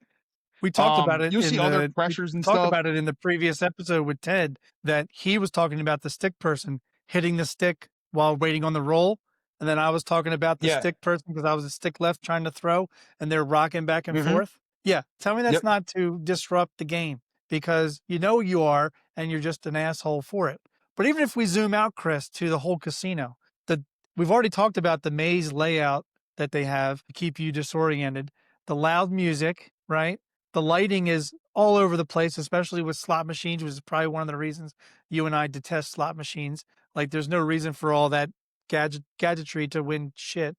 We talked about it. You'll see other pressures and stuff. Talked about it in the previous episode with Ted that he was talking about the stick person hitting the stick while waiting on the roll. And then I was talking about the stick person because I was a stick left trying to throw and they're rocking back and forth. Yeah. Tell me that's not to disrupt the game because you are and you're just an asshole for it. But even if we zoom out, Chris, to the whole casino, we've already talked about the maze layout that they have to keep you disoriented, the loud music, right? The lighting is all over the place, especially with slot machines, which is probably one of the reasons you and I detest slot machines. Like, there's no reason for all that gadgetry to win shit.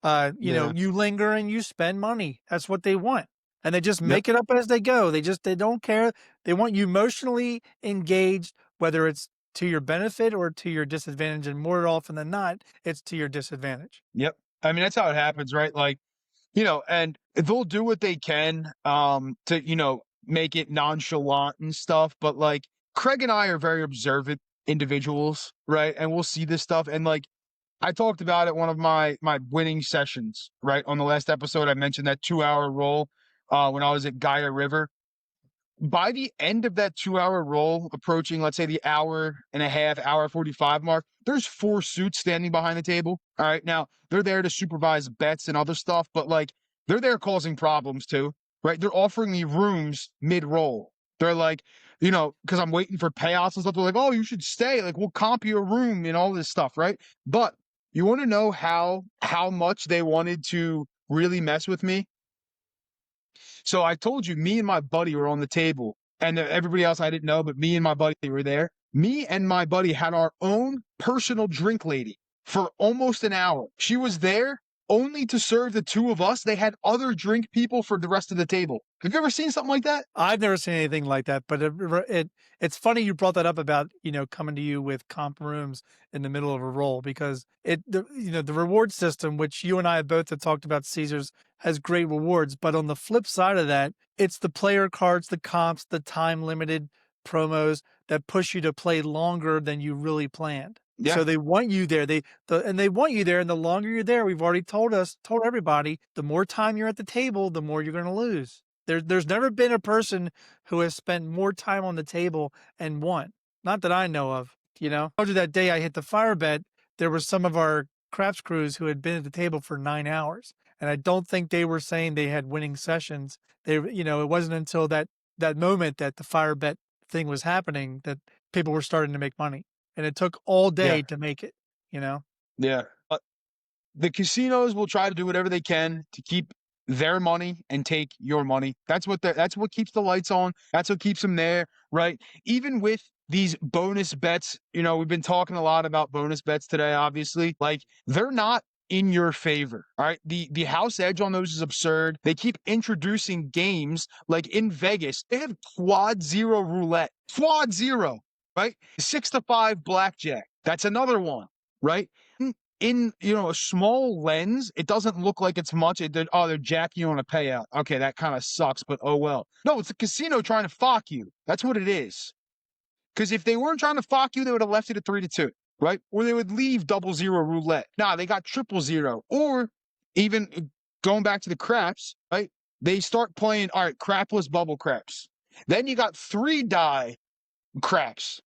You linger and you spend money. That's what they want. And they just make it up as they go. They don't care. They want you emotionally engaged, whether it's to your benefit or to your disadvantage. And more often than not, it's to your disadvantage. Yep. I mean, that's how it happens, right? Like, and they'll do what they can to, make it nonchalant and stuff. But like Craig and I are very observant individuals, right? And we'll see this stuff. And like I talked about it one of my winning sessions, right? On the last episode, I mentioned that 2-hour roll when I was at Gaia River. By the end of that 2-hour roll, approaching, let's say, the hour and a half, hour 45 mark, there's 4 suits standing behind the table. All right. Now, they're there to supervise bets and other stuff, but like they're there causing problems too, right? They're offering me rooms mid-roll. They're like, because I'm waiting for payouts and stuff. They're like, oh, you should stay. Like, we'll comp you a room and all this stuff, right? But you want to know how much they wanted to really mess with me? So I told you, me and my buddy were on the table, and everybody else I didn't know, but me and my buddy were there. Me and my buddy had our own personal drink lady for almost an hour. She was there only to serve the two of us. They had other drink people for the rest of the table. Have you ever seen something like that? I've never seen anything like that, but it's funny you brought that up about, coming to you with comp rooms in the middle of a roll because the reward system, which you and I both have talked about, Caesars, has great rewards. But on the flip side of that, it's the player cards, the comps, the time limited promos that push you to play longer than you really planned. Yeah. So they want you there. They want you there. And the longer you're there, we've already told everybody, the more time you're at the table, the more you're going to lose. There's never been a person who has spent more time on the table and won. Not that I know of, I told you that day I hit the fire bet, there were some of our craps crews who had been at the table for 9 hours. And I don't think they were saying they had winning sessions. It wasn't until that moment that the fire bet thing was happening that people were starting to make money. And it took all day to make it, Yeah. The casinos will try to do whatever they can to keep their money and take your money. That's what keeps the lights on. That's what keeps them there, right? Even with these bonus bets, we've been talking a lot about bonus bets today, obviously. Like, they're not in your favor. All right. The house edge on those is absurd. They keep introducing games like in Vegas, they have quad zero roulette. Quad zero, right? 6-5 blackjack. That's another one, right? In a small lens, it doesn't look like it's much. They're jacking you on a payout. Okay, that kind of sucks, but oh well. No, it's a casino trying to fuck you. That's what it is. Because if they weren't trying to fuck you, they would have left it at 3-2, right? Or they would leave 00 roulette. Nah, they got 000. Or even going back to the craps, right? They start playing, all right, crapless bubble craps. Then you got 3-die craps.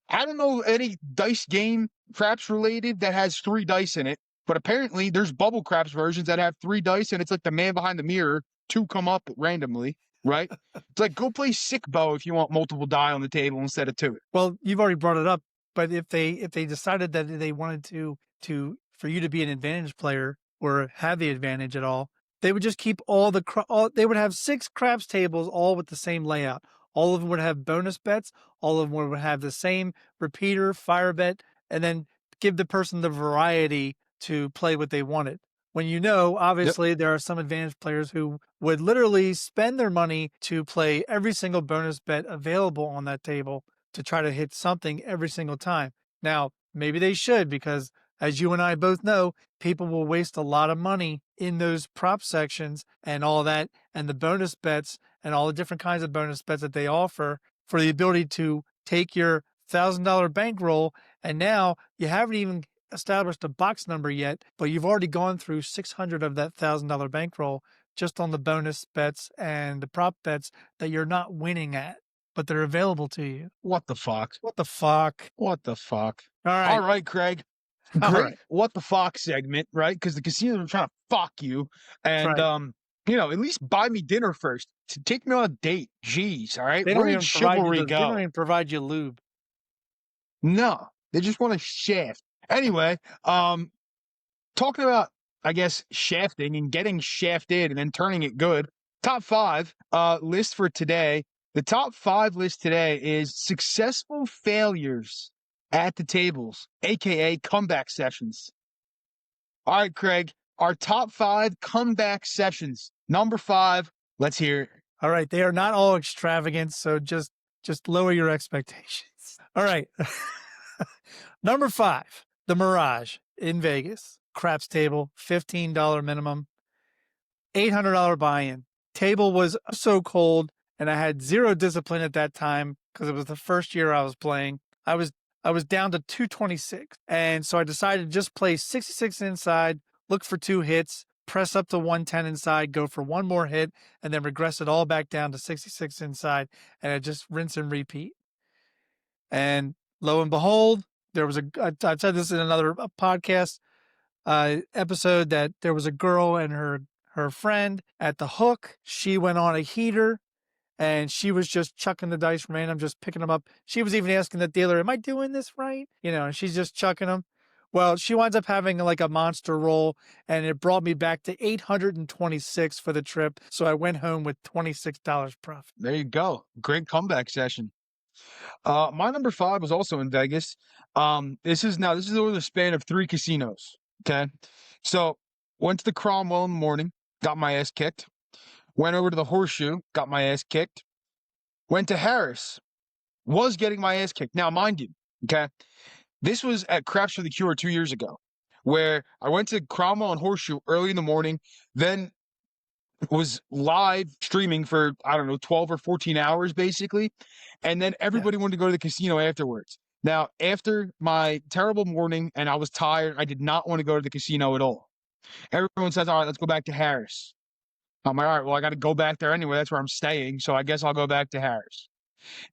I don't know any dice game craps related that has 3 dice in it, but apparently there's bubble craps versions that have 3 dice, and it's like the man behind the mirror, 2 come up randomly. Right? It's like, go play sick bow if you want multiple die on the table instead of 2. Well, you've already brought it up, but if they decided that they wanted to for you to be an advantage player or have the advantage at all, they would just keep they would have 6 craps tables all with the same layout. All of them would have bonus bets. All of them would have the same repeater, fire bet, and then give the person the variety to play what they wanted. When obviously, there are some advantage players who would literally spend their money to play every single bonus bet available on that table to try to hit something every single time. Now, maybe they should, because as you and I both know, people will waste a lot of money in those prop sections and all that, and the bonus bets and all the different kinds of bonus bets that they offer for the ability to take your $1,000 bankroll, and now you haven't even established a box number yet, but you've already gone through 600 of that $1,000 bankroll just on the bonus bets and the prop bets that you're not winning at, but they're available to you. What the fuck? What the fuck? What the fuck? All right. All right, Craig. All Great. right. What the fuck segment, right? Because the casinos are trying to fuck you. And, Right. At least buy me dinner first. Take me on a date. Jeez, all right? They Where don't did even provide chivalry they go? don't even provide you lube. No, they just want to shaft. Anyway, talking about, I guess, shafting and getting shafted and then turning it good. Top 5 list for today. The top 5 list today is successful failures at the tables, aka comeback sessions. All right, Craig, our top 5 comeback sessions. Number 5, let's hear it. All right. They are not all extravagant, so just lower your expectations. All right. Number 5, the Mirage in Vegas. Craps table, $15 minimum, $800 buy-in. Table was so cold, and I had zero discipline at that time because it was the first year I was playing. I was down to 226, and so I decided to just play 66 inside, look for 2 hits, press up to 110 inside, go for 1 more hit, and then regress it all back down to 66 inside, and I just rinse and repeat. And lo and behold, I've said this in another podcast episode, that there was a girl and her friend at the hook. She went on a heater and she was just chucking the dice random, just picking them up. She was even asking the dealer, "Am I doing this right?" And she's just chucking them. Well, she winds up having like a monster roll, and it brought me back to 826 for the trip. So I went home with $26 profit. There you go. Great comeback session. My number 5 was also in Vegas. This is over the span of 3 casinos. Okay. So went to the Cromwell in the morning, got my ass kicked. Went over to the Horseshoe, got my ass kicked. Went to Harris, was getting my ass kicked. Now, mind you, okay, this was at Craps for the Cure 2 years ago, where I went to Cromwell and Horseshoe early in the morning, then was live streaming for, 12 or 14 hours, basically. And then everybody wanted to go to the casino afterwards. Now, after my terrible morning and I was tired, I did not want to go to the casino at all. Everyone says, all right, let's go back to Harris. I'm like, all right, well, I got to go back there anyway. That's where I'm staying. So I guess I'll go back to Harris.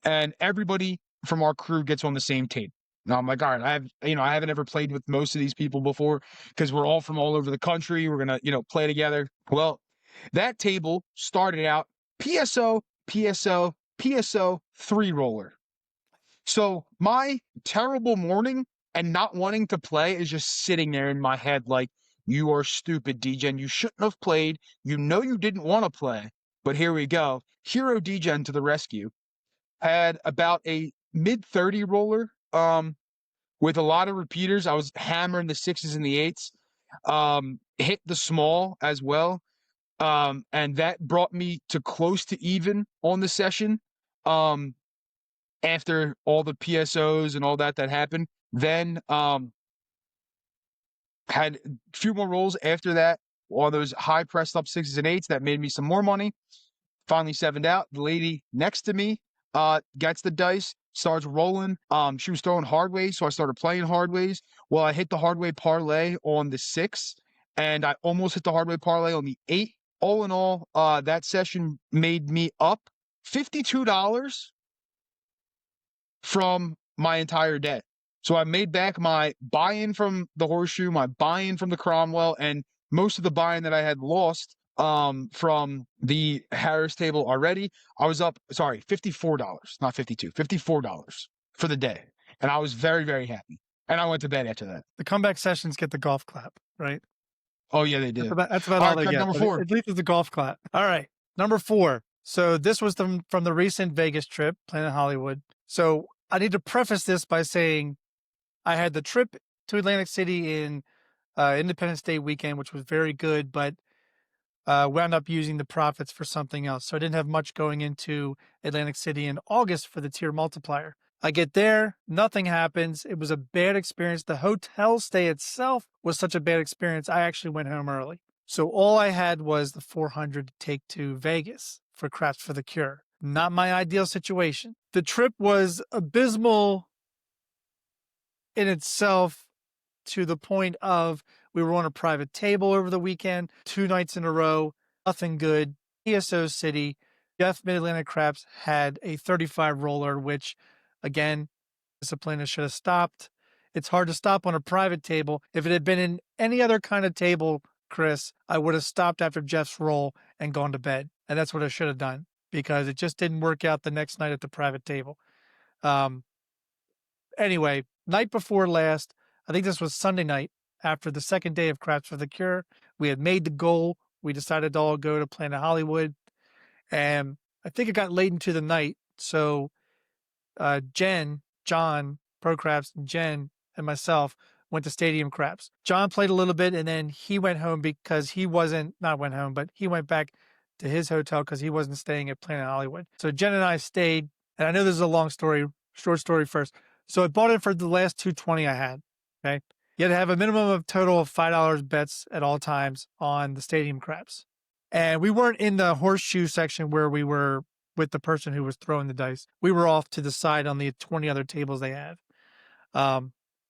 And everybody from our crew gets on the same tape. Now I'm like, all right, I haven't ever played with most of these people before because we're all from all over the country. We're going to, play together. Well, that table started out PSO, PSO, PSO, 3-roller. So my terrible morning and not wanting to play is just sitting there in my head like, you are stupid, Degen. You shouldn't have played. You know you didn't want to play. But here we go. Hero Degen to the rescue. Had about a mid-30 roller with a lot of repeaters. I was hammering the 6s and the 8s. hit the small as well. And that brought me to close to even on the session. After all the PSOs and all that happened, then had a few more rolls after that, all those high pressed up 6s and 8s that made me some more money. Finally 7'd out. The lady next to me gets the dice, starts rolling. She was throwing hard ways, so I started playing hard ways. Well, I hit the hard way parlay on the 6, and I almost hit the hard way parlay on the 8. All in all, that session made me up $52 from my entire debt. So I made back my buy-in from the horseshoe, my buy-in from the Cromwell, and most of the buy-in that I had lost from the Harris table already. I was up, sorry, $54, not 52, $54 for the day. And I was very, very happy. And I went to bed after that. The comeback sessions get the golf clap, right? Oh, yeah, they did. That's about All all right, they get. number 4. At least it's a golf clap. All right, number 4. So this was from the recent Vegas trip, Planet Hollywood. So I need to preface this by saying I had the trip to Atlantic City in Independence Day weekend, which was very good, but wound up using the profits for something else. So I didn't have much going into Atlantic City in August for the tier multiplier. I get there, nothing happens. It was a bad experience. The hotel stay itself was such a bad experience, I actually went home early. So all I had was the 400 to take to Vegas for Craps for the Cure. Not my ideal situation. The trip was abysmal in itself, to the point of we were on a private table over the weekend, 2 nights in a row, nothing good. PSO City, Jeff Mid-Atlantic Craps had a 35 roller, which, again, discipline should have stopped. It's hard to stop on a private table. If it had been in any other kind of table, Chris, I would have stopped after Jeff's roll and gone to bed. And that's what I should have done, because it just didn't work out the next night at the private table. Anyway, night before last, I think this was Sunday night, after the second day of Craps for the Cure, we had made the goal. We decided to all go to Planet Hollywood. And I think it got late into the night. So John, Pro Craps, and Jen, and myself went to Stadium Craps. John played a little bit, and then he went home because he went back to his hotel because he wasn't staying at Planet Hollywood. So Jen and I stayed, and I know this is a long story, short story first. So I bought it for the last 220 I had, okay? You had to have a minimum of total of $5 bets at all times on the Stadium Craps. And we weren't in the horseshoe section where we were with the person who was throwing the dice. We were off to the side on the 20 other tables they had.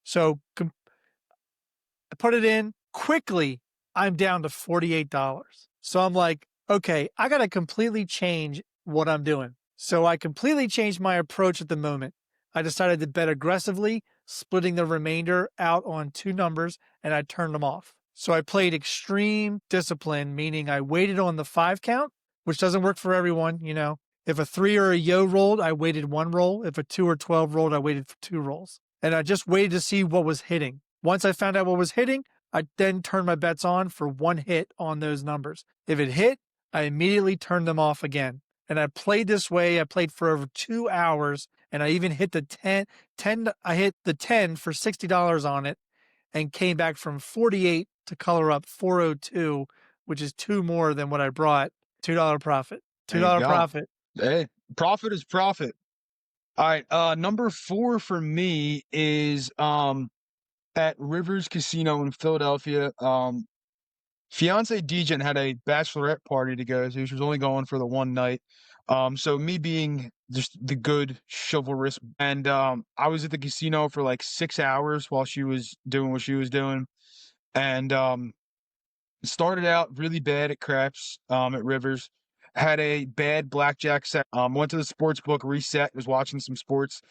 So I put it in. Quickly, I'm down to $48. So I'm like, okay, I got to completely change what I'm doing. So I completely changed my approach at the moment. I decided to bet aggressively, splitting the remainder out on 2 numbers, and I turned them off. So I played extreme discipline, meaning I waited on the 5 count, which doesn't work for everyone, you know. If a 3 or a yo rolled, I waited 1 roll. If a 2 or 12 rolled, I waited for 2 rolls. And I just waited to see what was hitting. Once I found out what was hitting, I then turned my bets on for 1 hit on those numbers. If it hit, I immediately turned them off again. And I played this way. I played for over 2 hours, and I even hit the 10. I hit the 10 for $60 on it, and came back from 48 to color up 402, which is 2 more than what I brought. $2 profit. $2 profit. Hey, profit is profit. All right, number 4 for me is at Rivers Casino in Philadelphia. Fiance Degen had a bachelorette party to go to. She was only going for the one night. So me being just the good chivalrous, and I was at the casino for like 6 hours while she was doing what she was doing, and started out really bad at craps at Rivers. Had a bad blackjack set. Went to the sports book, reset, was watching some sports.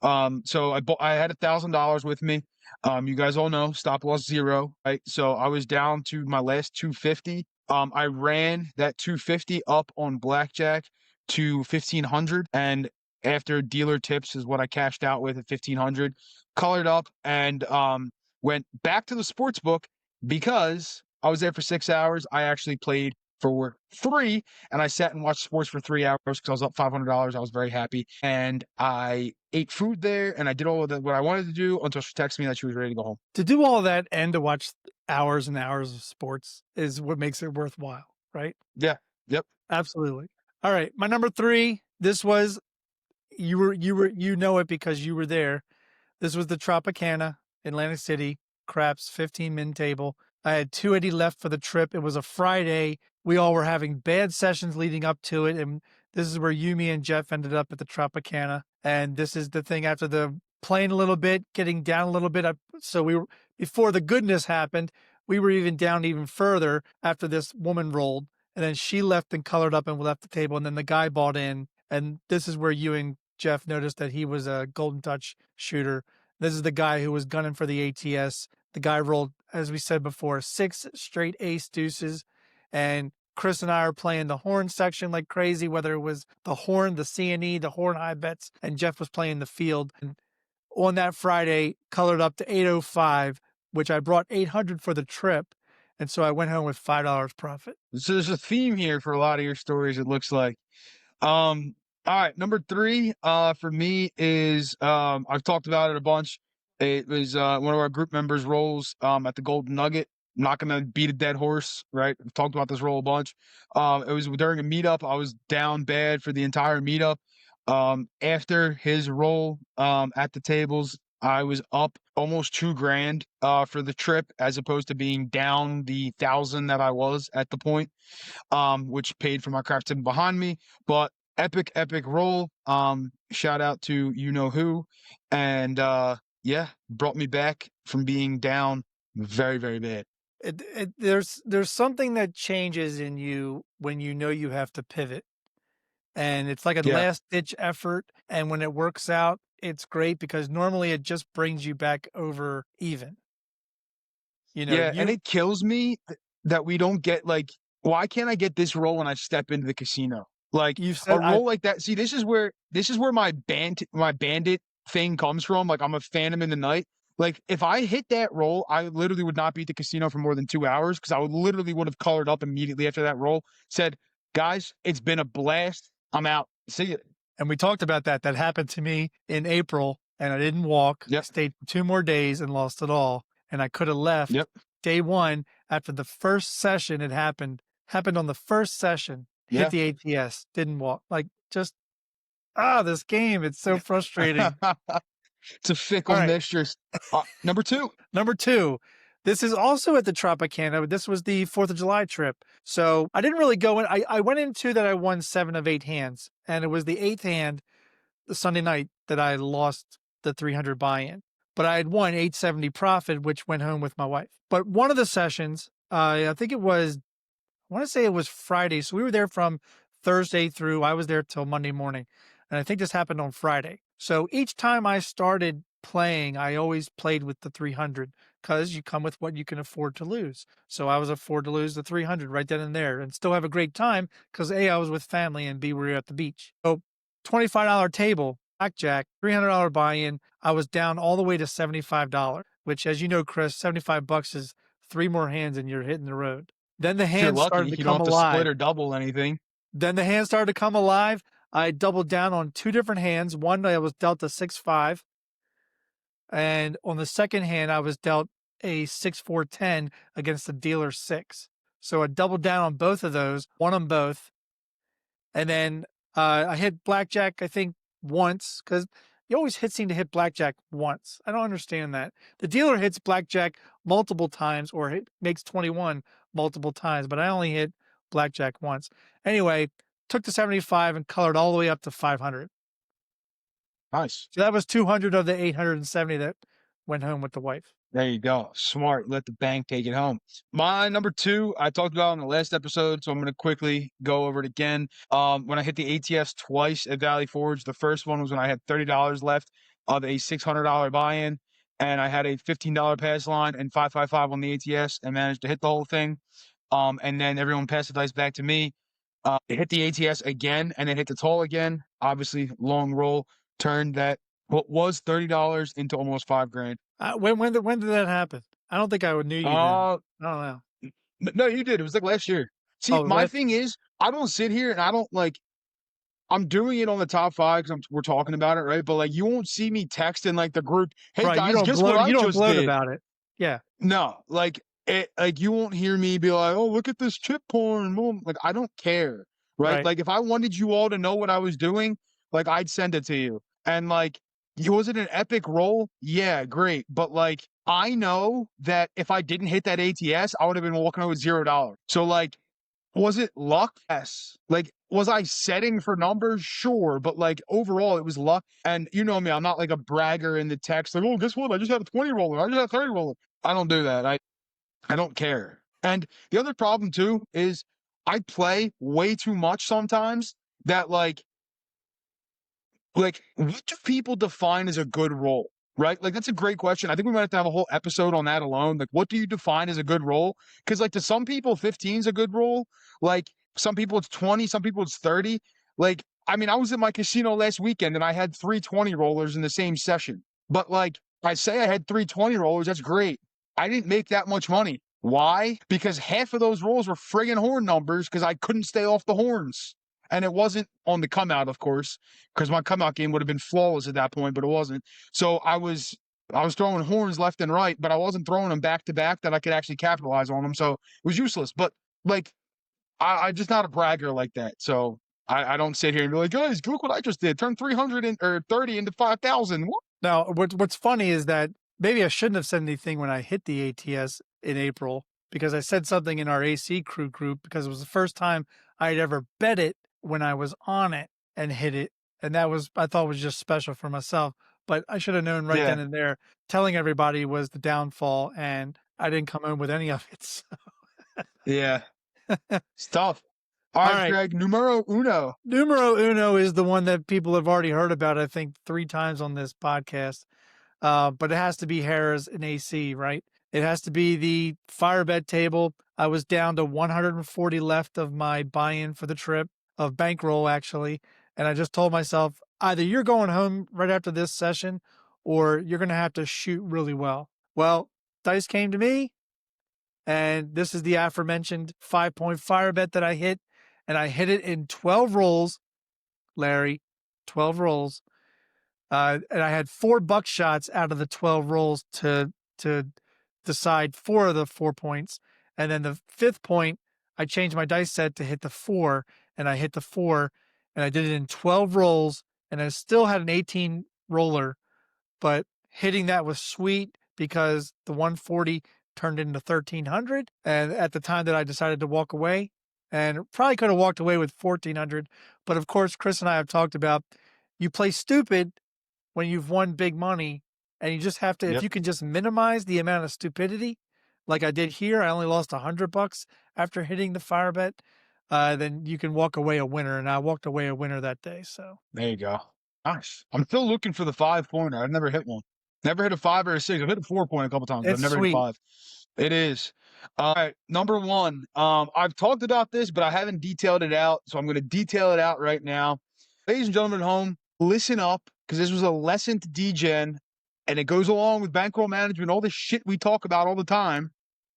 So I had $1,000 with me. You guys all know stop loss 0, right? So I was down to my last 250. I ran that 250 up on blackjack to 1,500, and after dealer tips is what I cashed out with at 1,500. Colored up and went back to the sports book because I was there for 6 hours. I actually played for 3, and I sat and watched sports for 3 hours because I was up $500. I was very happy, and I ate food there, and I did all of what I wanted to do until she texted me that she was ready to go home. To do all that and to watch hours and hours of sports is what makes it worthwhile, right? Yeah. Yep. Absolutely. All right, my number 3, this was you know it because you were there. This was the Tropicana, Atlantic City, craps 15-min table. I had 280 left for the trip. It was a Friday. We all were having bad sessions leading up to it, and this is where you, me, and Jeff ended up at the Tropicana. And this is the thing after the playing a little bit, getting down a little bit. So we were before the goodness happened. We were even down even further after this woman rolled, and then she left and colored up and left the table, and then the guy bought in. And this is where you and Jeff noticed that he was a Golden Touch shooter. This is the guy who was gunning for the ATS. The guy rolled, as we said before, 6 straight ace deuces. And Chris and I are playing the horn section like crazy, whether it was the horn, the CNE, the horn high bets, and Jeff was playing the field. And on that Friday, colored up to 805, which I brought 800 for the trip. And so I went home with $5 profit. So there's a theme here for a lot of your stories, it looks like. All right, number 3 for me is I've talked about it a bunch. It was one of our group members' rolls at the Golden Nugget. I'm not gonna beat a dead horse, right? I've talked about this roll a bunch. It was during a meetup. I was down bad for the entire meetup. After his roll at the tables, I was up almost $2,000 for the trip, as opposed to being down the 1,000 that I was at the point, which paid for my craft table behind me. But epic roll. Shout out to you know who, and yeah, brought me back from being down very, very bad. There's something that changes in you when you know you have to pivot. And it's like a Yeah. last ditch effort. And when it works out, it's great because normally it just brings you back over even. You know, Yeah, and you it kills me that we don't get like, why can't I get this roll when I step into the casino? Like you a said roll like that. See, this is where my bandit thing comes from. Like I'm a phantom in the night. Like if I hit that roll, I literally would not be at the casino for more than 2 hours because I would have colored up immediately after that roll. Said, guys, it's been a blast. I'm out. See you. and we talked about that. That happened to me in April and I didn't walk. I Yep. stayed 2 more days and lost it all. And I could have left Yep. day 1 after the first session it happened on the first session, Yeah. hit the ATS, didn't walk. Like just this game, it's so frustrating. It's a fickle All right. mistress. Number 2. Number 2, this is also at the Tropicana, but this was the 4th of July trip. So I didn't really go in. I went into that I won 7 of 8 hands, and it was the 8th hand, the Sunday night, that I lost the 300 buy-in. But I had won 870 profit, which went home with my wife. But one of the sessions, I think it was, I want to say it was Friday. So we were there from Thursday through, I was there till Monday morning. And I think this happened on Friday. So each time I started playing, I always played with the 300 because you come with what you can afford to lose. So I was afford to lose the 300 right then and there and still have a great time because A, I was with family, and B, we were at the beach. So $25 table, blackjack, $300 buy-in. I was down all the way to $75, which, as you know, Chris, $75 is 3 more hands and you're hitting the road. Then the If you're hands lucky, started to you don't come have to alive. split or double anything. Then the hands started to come alive. I doubled down on 2 different hands. One, I was dealt a 6-5. And on the second hand, I was dealt a 6-4-10 against the dealer 6. So I doubled down on both of those, won them both. And then I hit blackjack, I think, once, because you always seem to hit blackjack once. I don't understand that. The dealer hits blackjack multiple times, or makes 21 multiple times, but I only hit blackjack once. Anyway, took the 75 and colored all the way up to 500. Nice. So that was 200 of the 870 that went home with the wife. There you go. Smart. Let the bank take it home. My number 2, I talked about in the last episode, so I'm going to quickly go over it again. When I hit the ATS twice at Valley Forge, the first one was when I had $30 left of a $600 buy-in, and I had a $15 pass line and 555 on the ATS and managed to hit the whole thing. And then everyone passed the dice back to me. It hit the ATS again, and then hit the toll again. Obviously, long roll turned that what was $30 into almost $5,000. When did that happen? I don't think I would knew you then. I don't know. No, you did. It was like last year. See, my thing is, I don't sit here and I don't like. I'm doing it on the top 5 because we're talking about it, right? But like, you won't see me texting like the group. Hey Right, guys, guess what I you don't just gloat did? about it. Yeah. No, like like you won't hear me be like, "Oh, look at this chip porn." Boom. Like I don't care, right? Right. Like if I wanted you all to know what I was doing, like I'd send it to you. And like, was it an epic roll? Yeah, great. But like, I know that if I didn't hit that ATS, I would have been walking away with $0. So like, was it luck? Yes. Like, was I setting for numbers? Sure. But like overall, it was luck. And you know me, I'm not like a bragger in the text. Like, oh, guess what? I just had a 20 roller. I just had a 30 roller. I don't do that. I don't care. And the other problem too is I play way too much sometimes that like what do people define as a good roll? Right? Like that's a great question. I think we might have to have a whole episode on that alone. Like what do you define as a good roll? Because like to some people 15 is a good roll. Like some people it's 20, some people it's 30. Like I mean, I was at my casino last weekend and I had 320 rollers in the same session. But like I say I had 320 rollers, that's great. I didn't make that much money. Why? Because half of those rolls were friggin' horn numbers because I couldn't stay off the horns. And it wasn't on the come out, of course, because my come out game would have been flawless at that point, but it wasn't. So I was throwing horns left and right, but I wasn't throwing them back to back that I could actually capitalize on them. So it was useless. But like I'm just not a bragger like that. So I don't sit here and be like, guys, look what I just did. Turn 300 or 30 into 5,000. What? Now, what's funny is that maybe I shouldn't have said anything when I hit the ATS in April because I said something in our AC crew group because it was the first time I'd ever bet it when I was on it and hit it. And that was, I thought was just special for myself. But I should have known right then Yeah. and there. Telling everybody was the downfall, and I didn't come in with any of it. So. Yeah. It's tough. All All right, right. Greg, numero uno. Numero uno is the one that people have already heard about, I think, 3 times on this podcast. But it has to be Harrah's and AC, right? It has to be the fire bed table. I was down to 140 left of my buy-in for the trip, of bankroll actually. And I just told myself, either you're going home right after this session or you're going to have to shoot really well. Well, dice came to me, and this is the aforementioned 5-point fire bet that I hit. And I hit it in 12 rolls, Larry, 12 rolls. And I had 4 buckshots out of the 12 rolls to decide 4 of the 4 points. And then the 5th point, I changed my dice set to hit the 4, and I hit the 4, and I did it in 12 rolls, and I still had an 18 roller, but hitting that was sweet because the 140 turned into 1300. And at the time that I decided to walk away, and probably could have walked away with 1400, but of course, Chris and I have talked about you play stupid when you've won big money, and you just have to, if Yep. you can just minimize the amount of stupidity, like I did here, I only lost $100 after hitting the fire bet, then you can walk away a winner. And I walked away a winner that day. So There you go. Nice. I'm still looking for the 5-pointer. I've never hit one. Never hit a 5 or a 6. I've hit a 4-point a couple times, but I've it's never hit a sweet. 5. It is. All right, number 1. I've talked about this, but I haven't detailed it out, so I'm going to detail it out right now. Ladies and gentlemen at home, listen up, because this was a lesson to DGen, and it goes along with bankroll management, all the shit we talk about all the time.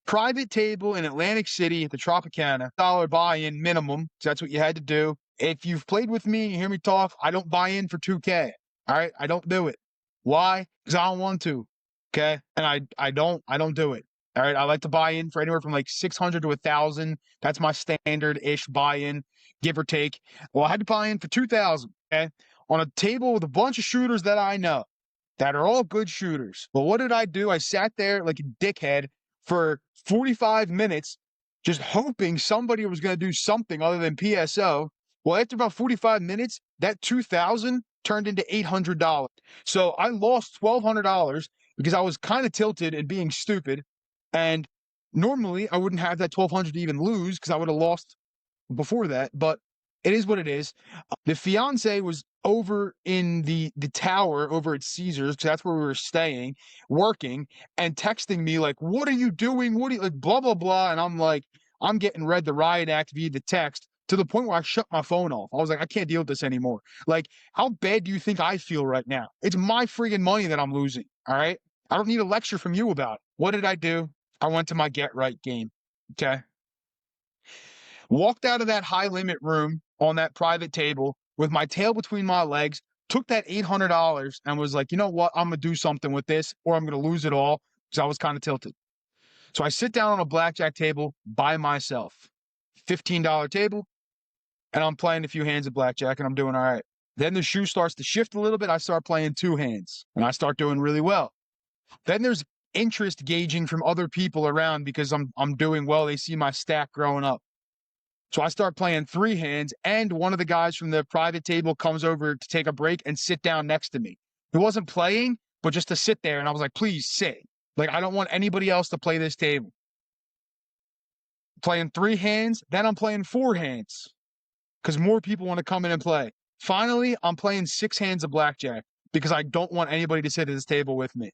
Private table in Atlantic City at the Tropicana, $1 buy-in minimum. So that's what you had to do. If you've played with me and you hear me talk, I don't buy in for 2K. All right, I don't do it. Why? Because I don't want to. Okay, and I don't do it. All right, I like to buy in for anywhere from like 600 to 1,000. That's my standard-ish buy-in, give or take. Well, I had to buy in for 2,000. Okay, on a table with a bunch of shooters that I know that are all good shooters. Well, what did I do? I sat there like a dickhead for 45 minutes, just hoping somebody was going to do something other than PSO. Well, after about 45 minutes, that 2,000 turned into $800. So I lost $1,200 because I was kind of tilted and being stupid. And normally I wouldn't have that 1,200 to even lose because I would have lost before that. But it is what it is. The fiance was over in the tower over at Caesars, because that's where we were staying, working, and texting me like, "What are you doing? What are you like?" Blah blah blah. And I'm like, I'm getting read the riot act via the text to the point where I shut my phone off. I was like, I can't deal with this anymore. Like, how bad do you think I feel right now? It's my friggin' money that I'm losing. All right, I don't need a lecture from you about it. What did I do? I went to my get right game. Okay. Walked out of that high limit room on that private table with my tail between my legs, took that $800 and was like, you know what? I'm going to do something with this or I'm going to lose it all because I was kind of tilted. So I sit down on a blackjack table by myself, $15 table, and I'm playing a few hands of blackjack, and I'm doing all right. Then the shoe starts to shift a little bit. I start playing 2 hands, and I start doing really well. Then there's interest gauging from other people around because I'm doing well. They see my stack growing up. So I start playing 3 hands, and one of the guys from the private table comes over to take a break and sit down next to me. He wasn't playing, but just to sit there, and I was like, please sit. Like, I don't want anybody else to play this table. Playing 3 hands, then I'm playing 4 hands because more people want to come in and play. Finally, I'm playing 6 hands of blackjack because I don't want anybody to sit at this table with me.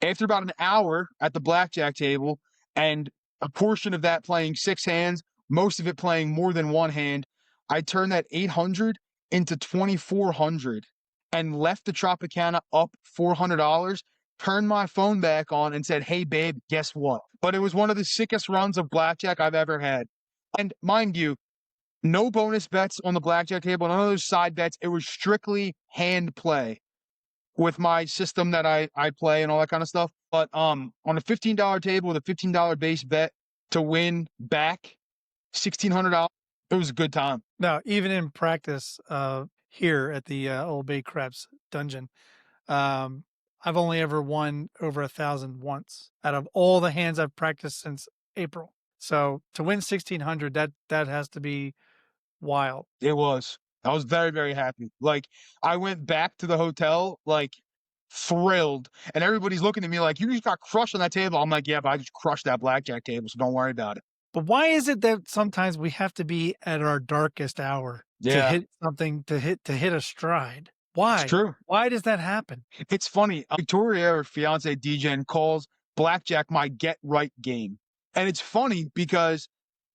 After about an hour at the blackjack table and a portion of that playing 6 hands, most of it playing more than 1 hand, I turned that 800 into 2,400 and left the Tropicana up $400, turned my phone back on and said, hey, babe, guess what? But it was one of the sickest runs of blackjack I've ever had. And mind you, no bonus bets on the blackjack table, none of those side bets. It was strictly hand play with my system that I play and all that kind of stuff. But on a $15 table with a $15 base bet to win back $1,600, it was a good time. Now, even in practice here at the Old Bay Craps dungeon, I've only ever won over 1,000 once out of all the hands I've practiced since April. So to win 1,600, that has to be wild. It was. I was very, very happy. Like, I went back to the hotel, like, thrilled. And everybody's looking at me like, you just got crushed on that table. I'm like, yeah, but I just crushed that blackjack table, so don't worry about it. But why is it that sometimes we have to be at our darkest hour to Yeah. hit something, to hit a stride? Why? It's true. Why does that happen? It's funny. Victoria, her fiance DJ, calls blackjack my get right game. And it's funny because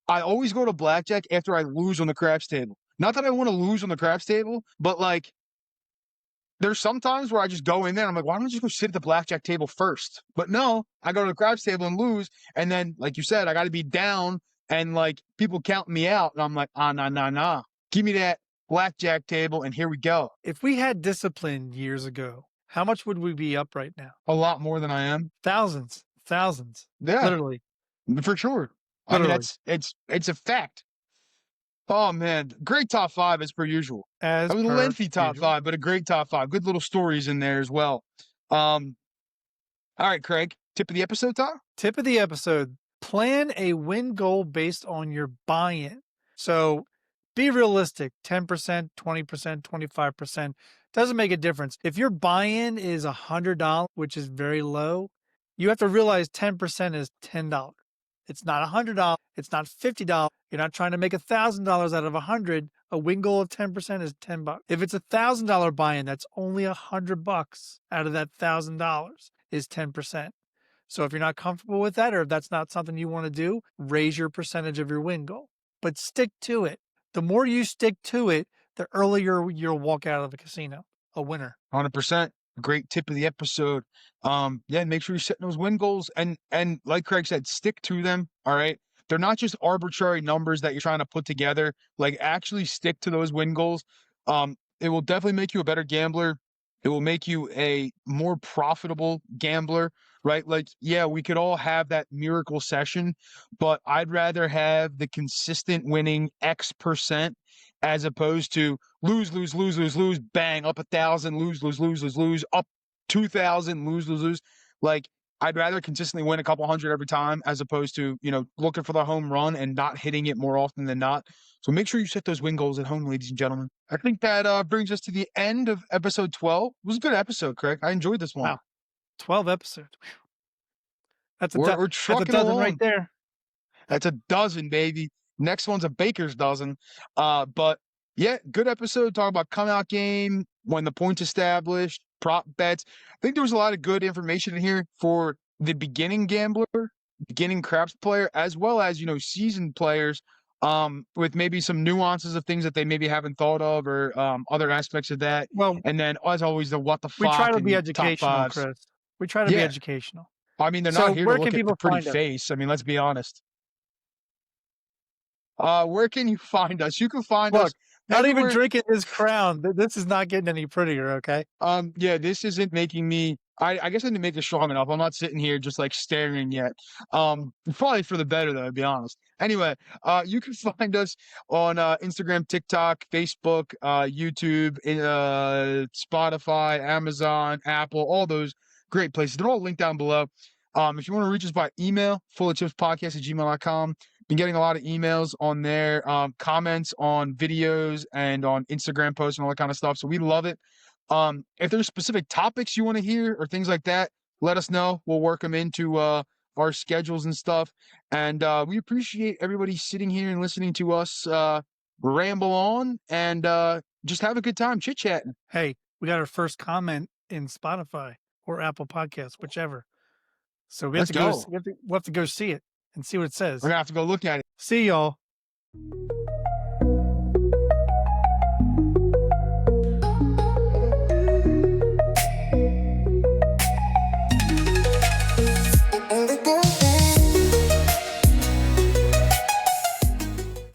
I always go to blackjack after I lose on the craps table. Not that I want to lose on the craps table, but like there's some times where I just go in there and I'm like, why don't I just go sit at the blackjack table first? But no, I go to the craps table and lose. And then, like you said, I got to be down and like people counting me out. And I'm like, nah. Give me that blackjack table and here we go. If we had discipline years ago, how much would we be up right now? A lot more than I am. Thousands. Yeah, Literally. for sure. I mean, it's a fact. Oh man, great top 5 as per usual. As It was a per lengthy top usual. 5, but a great top 5. Good little stories in there as well. All right, Craig, tip of the episode time? Tip of the episode, plan a win goal based on your buy-in. So be realistic, 10%, 20%, 25%, doesn't make a difference. If your buy-in is $100, which is very low, you have to realize 10% is $10. It's not $100. It's not $50. You're not trying to make $1,000 out of 100. A win goal of 10% is $10. If it's $1,000 buy-in, that's only $100 out of that $1,000 is 10%. So if you're not comfortable with that, or if that's not something you want to do, raise your percentage of your win goal. But stick to it. The more you stick to it, the earlier you'll walk out of the casino a winner. 100%. Great tip of the episode. Yeah, make sure you're setting those win goals and like Craig said, stick to them. All right. They're not just arbitrary numbers that you're trying to put together. Like actually stick to those win goals. It will definitely make you a better gambler. It will make you a more profitable gambler, right? Like, yeah, we could all have that miracle session, but I'd rather have the consistent winning X% as opposed to lose, bang, up 1,000, lose, up 2,000, lose. Like, I'd rather consistently win a couple hundred every time as opposed to, looking for the home run and not hitting it more often than not. So make sure you set those win goals at home, ladies and gentlemen. I think that brings us to the end of episode 12. It was a good episode, Craig. I enjoyed this one. Wow. 12 episodes. That's We're that's a trucking dozen along. right there. That's a dozen, baby. Next one's a baker's dozen. But yeah, good episode. Talking about come out game, when the point's established, prop bets. I think there was a lot of good information in here for the beginning gambler, beginning craps player, as well as, seasoned players, with maybe some nuances of things that they maybe haven't thought of or other aspects of that. Well, And then as always, the what the fuck. we try to be and top educational, fives. Chris. We try to be Yeah. educational. I mean, they're So not here where to can look at people the pretty find us? face. I mean, let's be honest. Where can you find us? You can find Look, us not even everywhere. drinking this crown. This is not getting any prettier, okay? Yeah, this isn't making me I guess I didn't make it strong enough. I'm not sitting here just like staring yet. Probably for the better though, to be honest. Anyway, you can find us on Instagram, TikTok, Facebook, YouTube, Spotify, Amazon, Apple, all those great places. They're all linked down below. If you want to reach us by email, fullofchipspodcast@gmail.com. Been getting a lot of emails on there, comments on videos and on Instagram posts and all that kind of stuff. So we love it. If there's specific topics you want to hear or things like that, let us know. We'll work them into our schedules and stuff. And we appreciate everybody sitting here and listening to us ramble on and just have a good time chit-chatting. Hey, we got our first comment in Spotify or Apple Podcasts, whichever. So we have Let's to go. go. We'll have to go see it and see what it says. We're going to have to go look at it. See y'all.